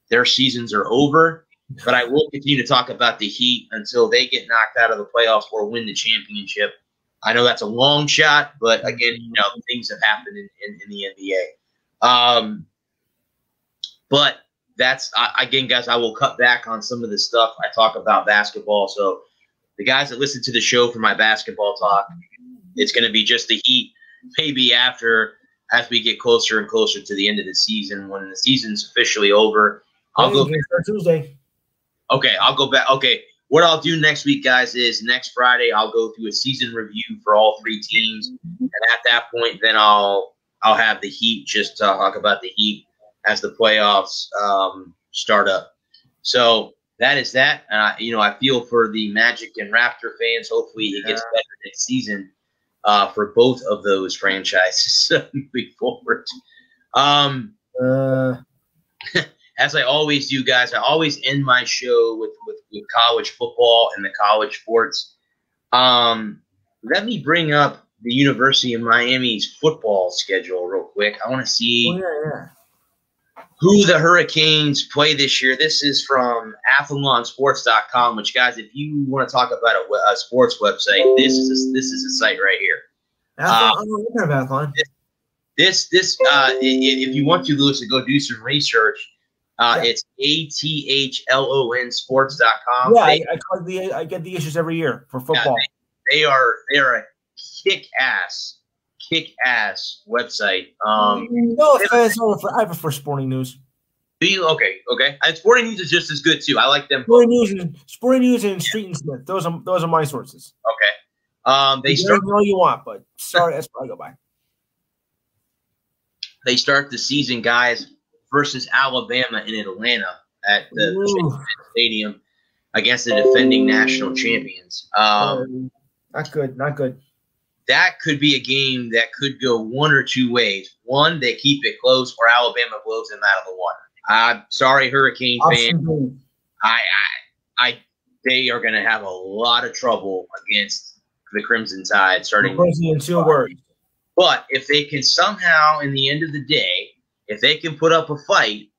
their seasons are over. But I will continue to talk about the Heat until they get knocked out of the playoffs or win the championship. I know that's a long shot, but again, things have happened in the NBA. But that's again, guys, I will cut back on some of the stuff I talk about basketball. So the guys that listen to the show for my basketball talk, it's going to be just the Heat. Maybe as we get closer and closer to the end of the season, when the season's officially over, I'll go Tuesday. Okay, I'll go back. Okay, what I'll do next week, guys, is next Friday I'll go through a season review for all 3 teams, and at that point, then I'll have the Heat just talk about the Heat as the playoffs start up. So that is that. I feel for the Magic and Raptor fans. Hopefully, it gets better next season for both of those franchises moving forward. As I always do, guys, I always end my show with college football and the college sports. Let me bring up the University of Miami's football schedule real quick. I want to see who the Hurricanes play this year. This is from athlonsports.com, which, guys, if you want to talk about a sports website, this is a site right here. Athlon. If you want to, Lewis, go do some research. It's ATHLON sports.com. Yeah, I get the issues every year for football. Yeah, they're a kick-ass website. No offense, I prefer Sporting News. Do you? Okay. And Sporting News is just as good too. I like them. Sporting News and Street and Smith. Those are my sources. Okay. They start all you want, but sorry, that's what I go by. They start the season, guys, versus Alabama in Atlanta at the stadium against the defending national champions. Not good. That could be a game that could go one or two ways. One, they keep it close, or Alabama blows them out of the water. I'm sorry, Hurricane fans. They are going to have a lot of trouble against the Crimson Tide starting. In 2 words. But if they can somehow, in the end of the day, if they can put up a fight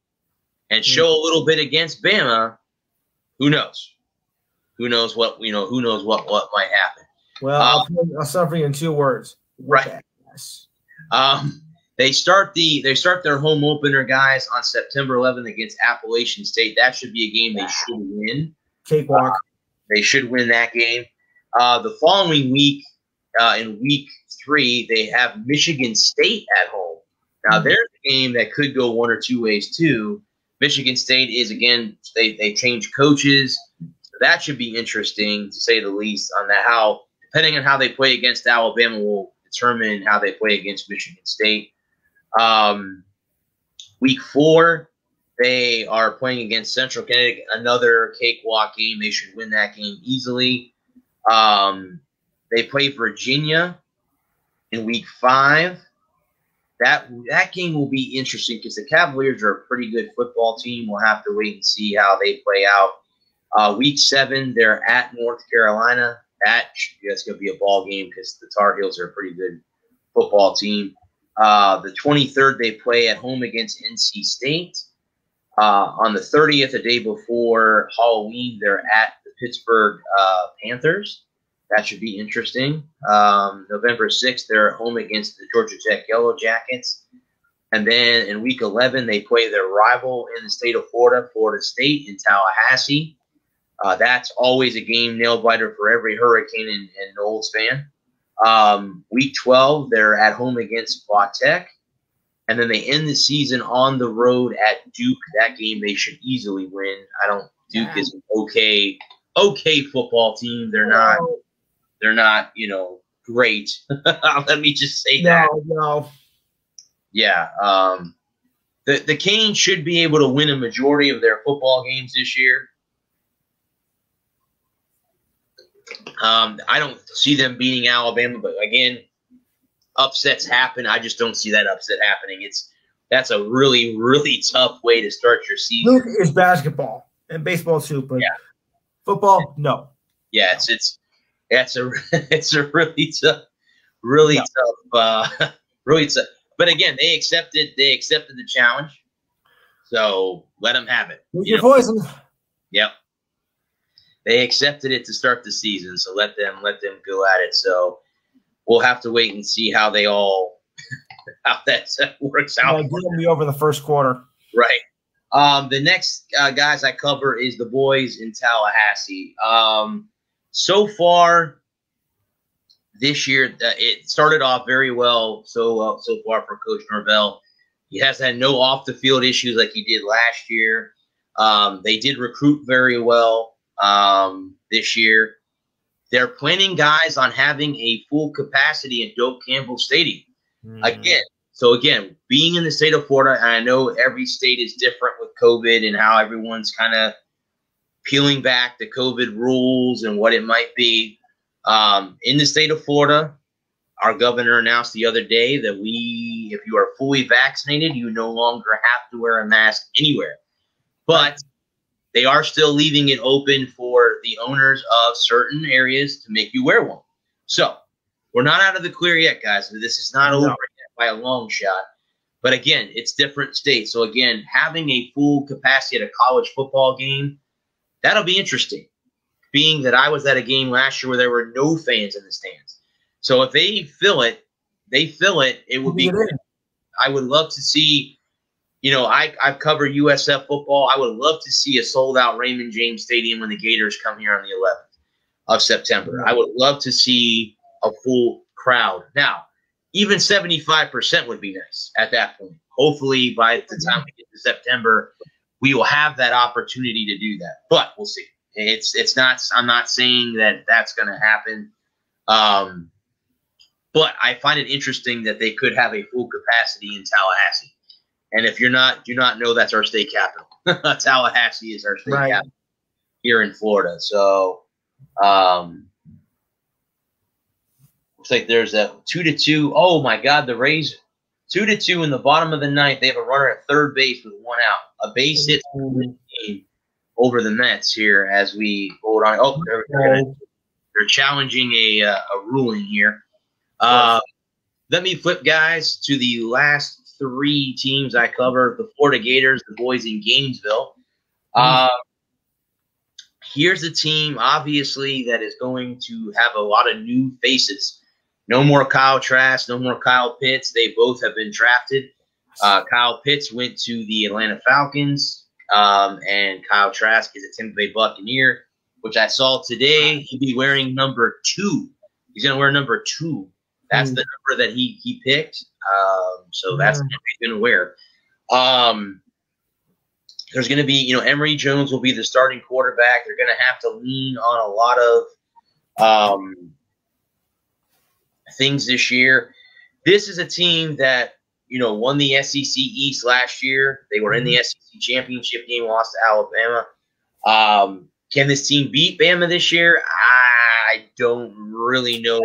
and show a little bit against Bama, who knows? Who knows what might happen? Well, I'll suffer you in 2 words. Right. They start their home opener, guys, on September 11th against Appalachian State. That should be a game they should win. Cakewalk. They should win that game. The following week, in week 3, they have Michigan State at home. Now, there's a game that could go one or two ways, too. Michigan State is, again, they changed coaches. that should be interesting, to say the least, on that. How, depending on how they play against Alabama, will determine how they play against Michigan State. Week 4, they are playing against Central Connecticut, another cakewalk game. They should win that game easily. They play Virginia in week 5. That game will be interesting because the Cavaliers are a pretty good football team. We'll have to wait and see how they play out. Week 7, they're at North Carolina. That's going to be a ball game because the Tar Heels are a pretty good football team. The 23rd, they play at home against NC State. On the 30th, the day before Halloween, they're at the Pittsburgh Panthers. That should be interesting. November 6th, they're at home against the Georgia Tech Yellow Jackets. And then in week 11, they play their rival in the state of Florida, Florida State, in Tallahassee. That's always a game nail-biter for every Hurricane and Noles fan. Week 12, they're at home against Va Tech. And then they end the season on the road at Duke. That game they should easily win. Duke is an okay football team. They're not, great. Let me just say that. No. Yeah. The Canes should be able to win a majority of their football games this year. I don't see them beating Alabama, but again, upsets happen. I just don't see that upset happening. That's a really, really tough way to start your season. Luke is basketball and baseball too, but football, no. Yeah, it's a really tough, really tough. But again, they accepted the challenge, so let them have it. Your poison. Yep. They accepted it to start the season, so let them go at it. So we'll have to wait and see how how that works out. Getting me over the first quarter. Right. The next guys I cover is the boys in Tallahassee. So far this year, it started off very well. So far for Coach Norvell. He has had no off the field issues like he did last year. They did recruit very well this year. They're planning guys on having a full capacity at Doak Campbell Stadium. Again, being in the state of Florida, and I know every state is different with COVID and how everyone's kind of peeling back the COVID rules and what it might be. In the state of Florida, our governor announced the other day that if you are fully vaccinated, you no longer have to wear a mask anywhere. But they are still leaving it open for the owners of certain areas to make you wear one. So we're not out of the clear yet, guys. This is not over yet by a long shot. But again, it's different states. So again, having a full capacity at a college football game, that'll be interesting. Being that I was at a game last year where there were no fans in the stands. So if they fill it, it would be good. I would love to see. I've covered USF football. I would love to see a sold-out Raymond James Stadium when the Gators come here on the 11th of September. I would love to see a full crowd. Now, even 75% would be nice at that point. Hopefully, by the time we get to September, we will have that opportunity to do that. But we'll see. It's not. I'm not saying that that's going to happen. But I find it interesting that they could have a full capacity in Tallahassee. And if do not know, that's our state capital. Tallahassee is our state capital here in Florida. So, looks like there's a 2-2. Oh my God, the Rays 2-2 in the bottom of the ninth. They have a runner at third base with one out. A base hit over the Mets here as we hold on. Oh, they're challenging a ruling here. Let me flip, guys, to the last 3 teams I cover: the Florida Gators, the boys in Gainesville. Here's a team, obviously, that is going to have a lot of new faces. No more Kyle Trask, no more Kyle Pitts. They both have been drafted. Kyle Pitts went to the Atlanta Falcons, and Kyle Trask is a Tampa Bay Buccaneer, which I saw today. He'll be wearing number 2. He's going to wear number 2. That's the number that he picked. So that's what he's going to wear. There's going to be, Emory Jones will be the starting quarterback. They're going to have to lean on a lot of things this year. This is a team that, won the SEC East last year. They were in the SEC championship game, lost to Alabama. Can this team beat Bama this year? I don't really know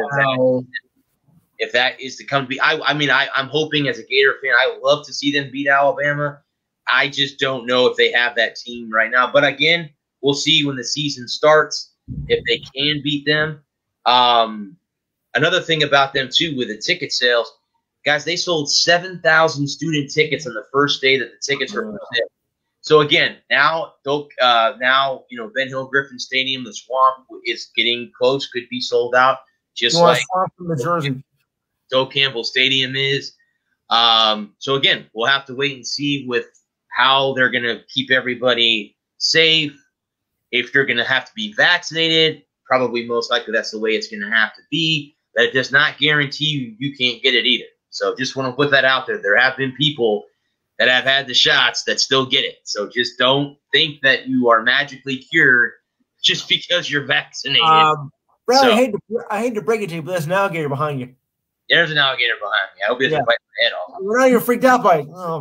if that is to come to be. I'm hoping as a Gator fan, I would love to see them beat Alabama. I just don't know if they have that team right now. But again, we'll see when the season starts if they can beat them. Another thing about them, too, with the ticket sales, guys, they sold 7,000 student tickets on the first day that the tickets were for sale. So, again, now Ben Hill Griffin Stadium, the Swamp, is getting close, could be sold out, just like Joe Campbell Stadium is. So, again, we'll have to wait and see with how they're going to keep everybody safe. If you're going to have to be vaccinated, probably most likely that's the way it's going to have to be. But it does not guarantee you can't get it either. So just want to put that out there. There have been people that have had the shots that still get it. So just don't think that you are magically cured just because you're vaccinated. Brad, I hate to break it to you, but there's an alligator behind you. There's an alligator behind me. I hope he doesn't bite my head off. Well, now you're freaked out by it. Oh,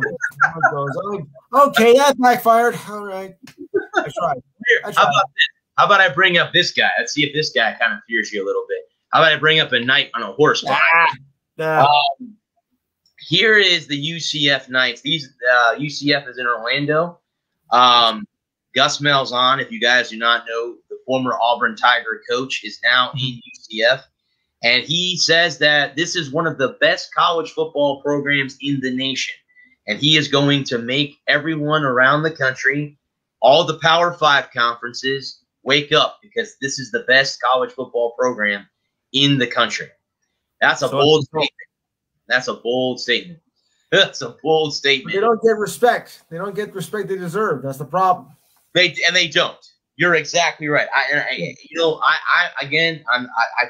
okay, that backfired. All right. I tried. How about I bring up this guy? Let's see if this guy kind of fears you a little bit. How about I bring up a knight on a horse? Here is the UCF Knights. These UCF is in Orlando. Gus Malzahn, if you guys do not know, the former Auburn Tiger coach, is now in UCF. And he says that this is one of the best college football programs in the nation. And he is going to make everyone around the country, all the Power 5 conferences, wake up because this is the best college football program in the country. That's a bold statement. That's a bold statement. That's a bold statement. They don't get respect. They don't get the respect they deserve. That's the problem. They don't. You're exactly right. I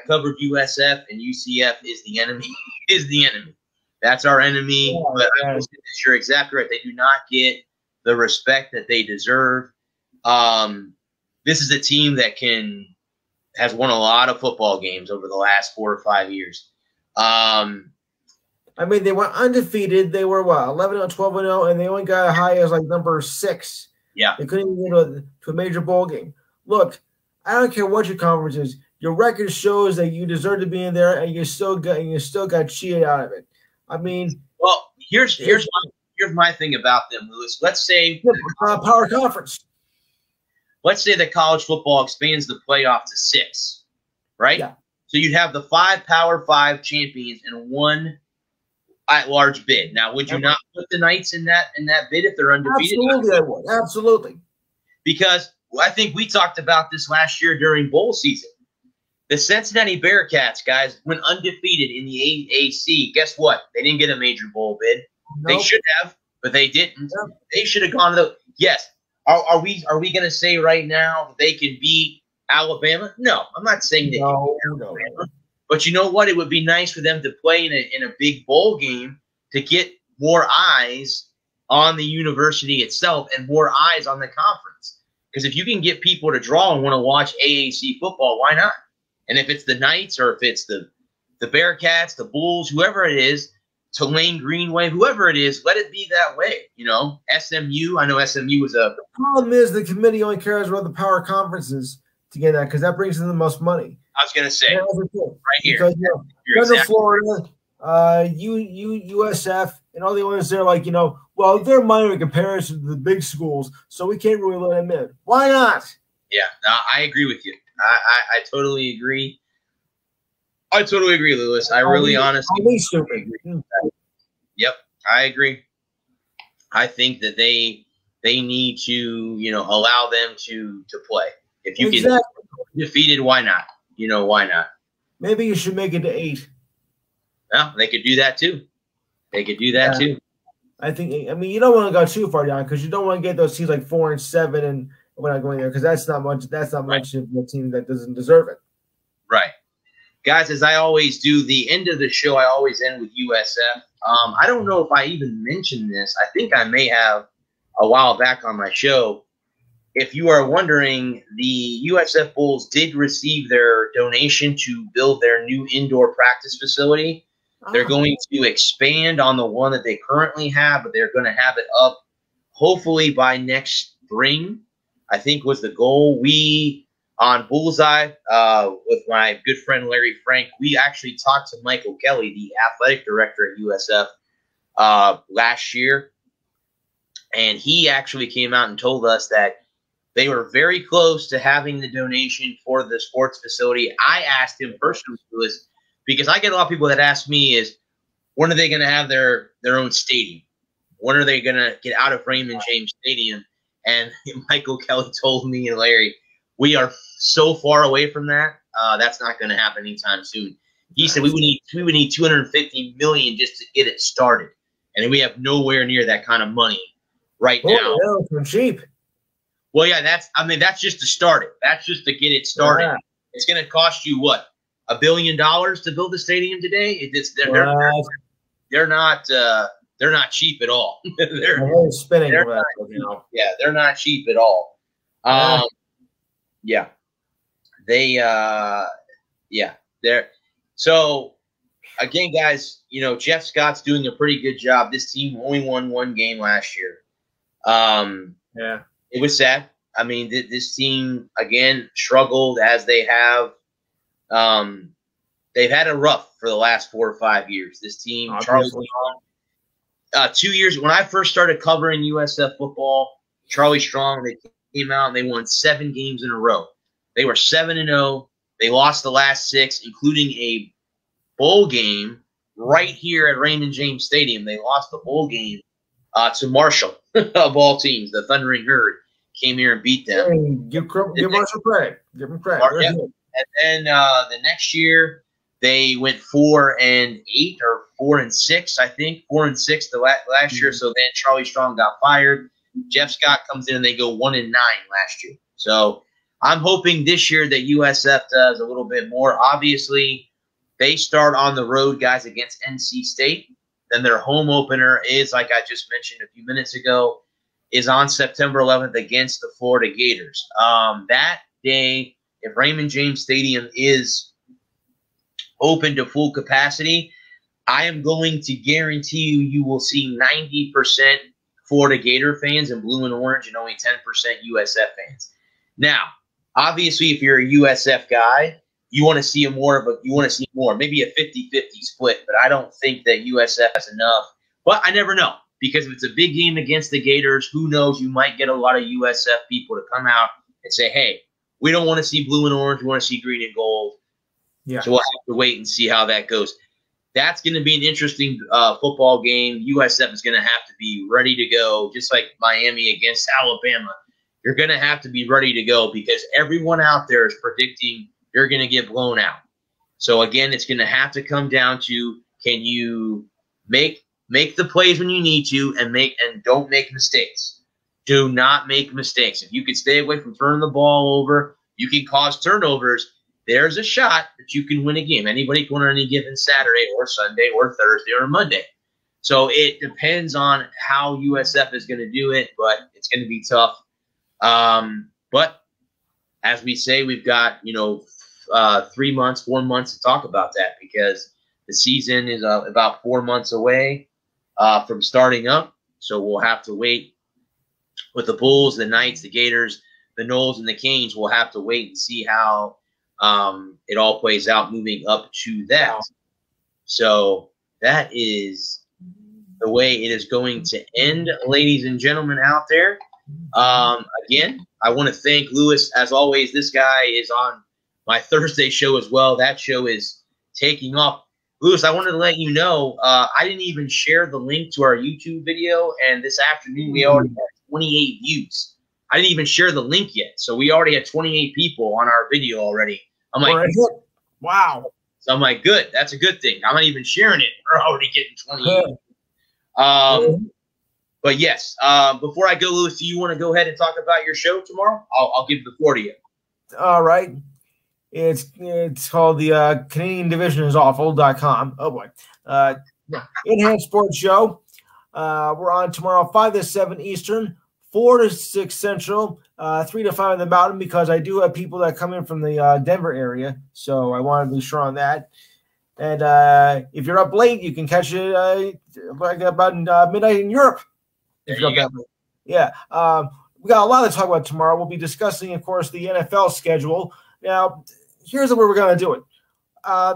covered USF, and UCF is the enemy. Is the enemy. That's our enemy. Yeah, but you're exactly right. They do not get the respect that they deserve. This is a team that has won a lot of football games over the last 4 or 5 years. They went undefeated. They were 11-0, 12-0, and they only got as high as number 6. Yeah, they couldn't even get to a major bowl game. Look, I don't care what your conference is. Your record shows that you deserve to be in there, and you still got cheated out of it. Well, here's my thing about them, Lewis. Let's say power conference. Let's say that college football expands the playoff to 6, right? Yeah. So you'd have the 5 Power 5 champions in one at-large bid. Now, would you not put the Knights in that bid if they're undefeated? Absolutely, I would. Absolutely. Because I think we talked about this last year during bowl season. The Cincinnati Bearcats, guys, went undefeated in the AAC. Guess what? They didn't get a major bowl bid. Nope. They should have, but they didn't. Yep. They should have gone to the – yes. Are we going to say right now that they can beat Alabama? No, I'm not saying they can beat Alabama. But you know what? It would be nice for them to play in a big bowl game to get more eyes on the university itself and more eyes on the conference. Because if you can get people to draw and want to watch AAC football, why not? And if it's the Knights or if it's the Bearcats, the Bulls, whoever it is, Tulane Greenway, whoever it is, let it be that way. SMU. I know SMU was a. The problem is the committee only cares about the power conferences to get that because that brings in the most money. I was going to say right here. Because, exactly Florida, USF, and all the ones there, they're minor in comparison to the big schools, so we can't really let them in. Why not? Yeah, no, I agree with you. I totally agree. I totally agree, Lewis. I really honestly agree with that. Yep, I agree. I think that they need to, allow them to play. If you get defeated, why not? Why not? Maybe you should make it to 8. Well, they could do that too. They could do that too. I think. You don't want to go too far down because you don't want to get those teams like 4 and 7, and we're not going there because that's not much. That's not much of a team that doesn't deserve it. Right, guys. As I always do, the end of the show, I always end with USF. I don't know if I even mentioned this. I think I may have a while back on my show. If you are wondering, the USF Bulls did receive their donation to build their new indoor practice facility. They're going to expand on the one that they currently have, but they're going to have it up hopefully by next spring, I think was the goal. We, on Bullseye, with my good friend Larry Frank, we actually talked to Michael Kelly, the athletic director at USF, last year. And he actually came out and told us that they were very close to having the donation for the sports facility. I asked him personally, Lewis, because I get a lot of people that ask me is, when are they going to have their own stadium? When are they going to get out of Raymond James Stadium? And Michael Kelly told me and Larry, we are so far away from that. That's not going to happen anytime soon. He said we would need $250 million just to get it started, and we have nowhere near that kind of money right now. No, it's cheap. Well, yeah, that's just to start it. That's just to get it started. Yeah. It's going to cost you what, $1 billion to build a stadium today? They're not cheap at all. they're spinning. Yeah, they're not cheap at all. Yeah, they're so. Again, guys, Jeff Scott's doing a pretty good job. This team only won one game last year. Yeah. It was sad. I mean, this team, again, struggled as they have. They've had it rough for the last 4 or 5 years. This team, Charlie Strong, 2 years. When I first started covering USF football, Charlie Strong, they came out and they won 7 games in a row. They were 7-0. They lost the last 6, including a bowl game right here at Raymond James Stadium. They lost the bowl game to Marshall, of all teams. The Thundering Herd came here and beat them. Hey, give Marshall credit. Give him credit. And then the next year, they went 4-8 or 4-6, I think. 4-6 the last year. So then Charlie Strong got fired. Jeff Scott comes in and they go 1-9 last year. So I'm hoping this year that USF does a little bit more. Obviously, they start on the road, guys, against NC State. Then their home opener is, like I just mentioned a few minutes ago, is on September 11th against the Florida Gators. That day, if Raymond James Stadium is open to full capacity, I am going to guarantee you will see 90% Florida Gator fans in blue and orange and only 10% USF fans. Now, obviously, if you're a USF guy, you want to see more, maybe a 50-50 split, but I don't think that USF has enough. But I never know, because if it's a big game against the Gators, who knows? You might get a lot of USF people to come out and say, hey, we don't want to see blue and orange. We want to see green and gold. Yeah. So we'll have to wait and see how that goes. That's going to be an interesting football game. USF is going to have to be ready to go, just like Miami against Alabama. You're going to have to be ready to go because everyone out there is predicting you're going to get blown out. So, again, it's going to have to come down to, can you make the plays when you need to and don't make mistakes. Do not make mistakes. If you can stay away from turning the ball over, you can cause turnovers. There's a shot that you can win a game. Anybody can win on any given Saturday or Sunday or Thursday or Monday. So it depends on how USF is going to do it, but it's going to be tough. But as we say, we've got 4 months to talk about that because the season is about 4 months away from starting up. So we'll have to wait with the Bulls, the Knights, the Gators, the Noles, and the Canes. We'll have to wait and see how it all plays out moving up to that. So that is the way it is going to end, ladies and gentlemen out there. Again, I want to thank Lewis. As always, this guy is on my Thursday show as well. That show is taking off. Lewis, I wanted to let you know, I didn't even share the link to our YouTube video, and this afternoon we already had 28 views. I didn't even share the link yet, so we already had 28 people on our video already. I'm like, wow. So I'm like, good. That's a good thing. I'm not even sharing it. We're already getting 28. But yes, before I go, Lewis, do you want to go ahead and talk about your show tomorrow? I'll give the floor to you. All right. It's called the Canadian Division is Awful.com. Oh, boy. Enhanced Sports Show. We're on tomorrow, 5 to 7 Eastern 4 to 6 Central, 3 to 5 in the Mountain, because I do have people that come in from the Denver area, so I want to be sure on that. And if you're up late, you can catch it like about midnight in Europe. There you go. Yeah. We got a lot to talk about tomorrow. We'll be discussing, of course, the NFL schedule. Now, here's the way we're going to do it.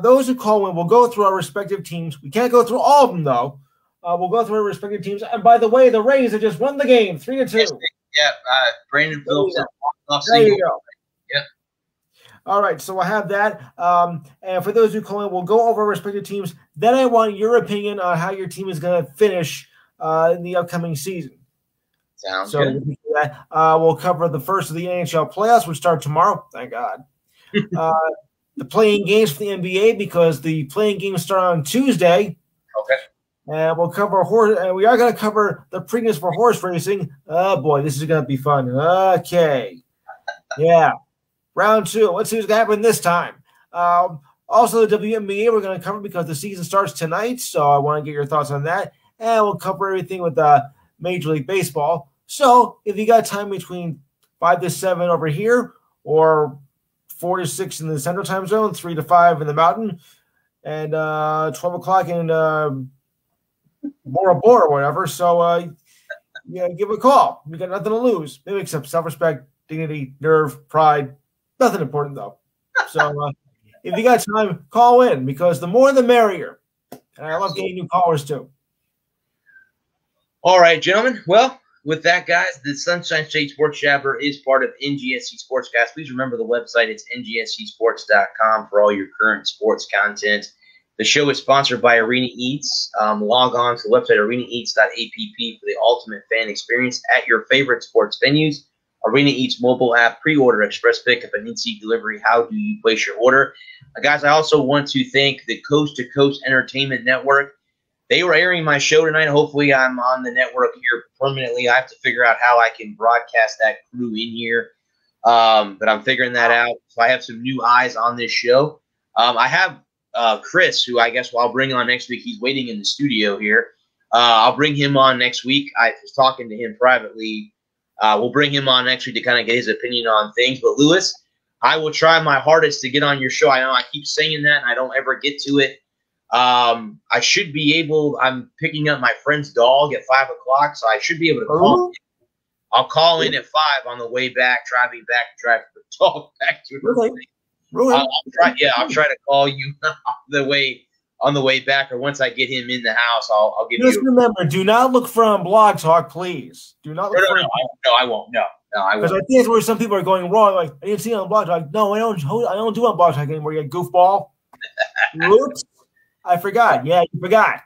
Those who call in will go through our respective teams. We can't go through all of them, though. We'll go through our respective teams. And by the way, the Rays have just won the game, 3-2. Yeah, Brandon Phillips. There you go. Yep. All right, so I have that. And for those who call in, we'll go over our respective teams. Then I want your opinion on how your team is going to finish in the upcoming season. Sounds good. We'll cover the first of the NHL playoffs, which start tomorrow. Thank God. The playing games for the NBA, because the playing games start on Tuesday. Okay. And we'll cover horse. And we are going to cover the Preakness for horse racing. Oh boy, this is going to be fun. Okay. Yeah. Round 2. Let's see what's going to happen this time. Also, the WNBA we're going to cover because the season starts tonight. So I want to get your thoughts on that. And we'll cover everything with Major League Baseball. So if you got time between 5 to 7 over here, or 4 to 6 in the Central Time Zone, 3 to 5 in the Mountain, and 12 o'clock in Bora Bora or whatever. So yeah, give a call. We got nothing to lose, maybe except self-respect, dignity, nerve, pride. Nothing important though. So if you got time, call in, because the more the merrier. And I love getting new callers too. All right, gentlemen. Well, with that, guys, the Sunshine State Sports Jabber is part of NGSC Sports. Guys, please remember the website. It's ngscsports.com for all your current sports content. The show is sponsored by Arena Eats. Log on to the website arenaeats.app for the ultimate fan experience at your favorite sports venues. Arena Eats mobile app, pre-order, express pickup, and in-seat delivery. How do you place your order? Guys, I also want to thank the Coast to Coast Entertainment Network. They were airing my show tonight. Hopefully, I'm on the network here permanently. I have to figure out how I can broadcast that crew in here, but I'm figuring that out. So I have some new eyes on this show. I have Chris, who I guess I'll bring on next week. He's waiting in the studio here. I'll bring him on next week. I was talking to him privately. We'll bring him on next week to kind of get his opinion on things. But, Lewis, I will try my hardest to get on your show. I know I keep saying that, and I don't ever get to it. I should be able – I'm picking up my friend's dog at 5 o'clock, so I should be able to call in. I'll call in at 5 on the way back, driving back to drive the dog back to her. Really? I'll try to call you on the way back, or once I get him in the house, I'll give you. Just remember, do not look for on Blog Talk, please. Do not look for. No, I won't. No, I won't. Because I think that's where some people are going wrong. Like, I didn't see it on Blog Talk. No, I don't do on Blog Talk anymore. You goofball. Oops, I forgot. Yeah, you forgot.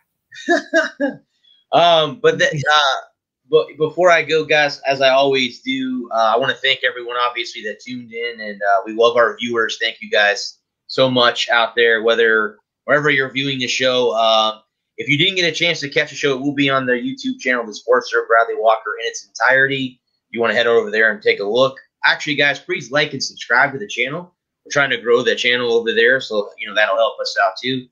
But before I go, guys, as I always do, I want to thank everyone, obviously, that tuned in, and we love our viewers. Thank you guys so much out there, wherever you're viewing the show. If you didn't get a chance to catch the show, it will be on the YouTube channel, The Sports Sir Bradley Walker, in its entirety. You want to head over there and take a look. Actually, guys, please like and subscribe to the channel. We're trying to grow the channel over there, so that'll help us out too.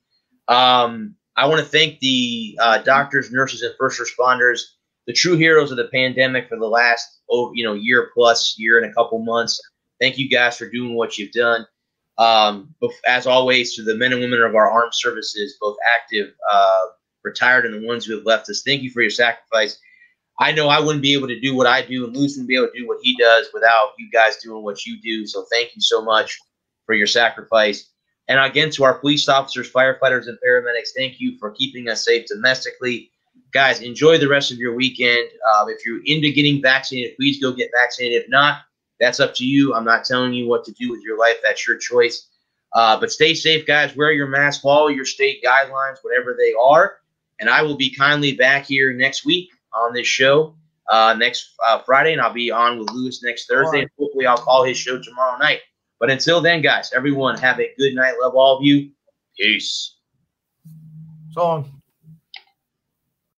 I want to thank the doctors, nurses, and first responders, the true heroes of the pandemic for the last year and a couple months. Thank you guys for doing what you've done. As always, to the men and women of our armed services, both active, retired, and the ones who have left us, thank you for your sacrifice. I know I wouldn't be able to do what I do, and Lewis wouldn't be able to do what he does without you guys doing what you do. So thank you so much for your sacrifice. And again, to our police officers, firefighters, and paramedics, thank you for keeping us safe domestically. Guys, enjoy the rest of your weekend. If you're into getting vaccinated, please go get vaccinated. If not, that's up to you. I'm not telling you what to do with your life. That's your choice. But stay safe, guys. Wear your mask. Follow your state guidelines, whatever they are. And I will be kindly back here next week on this show next Friday, and I'll be on with Lewis next Thursday. And hopefully I'll call his show tomorrow night. But until then, guys, everyone, have a good night. Love all of you. Peace. So long.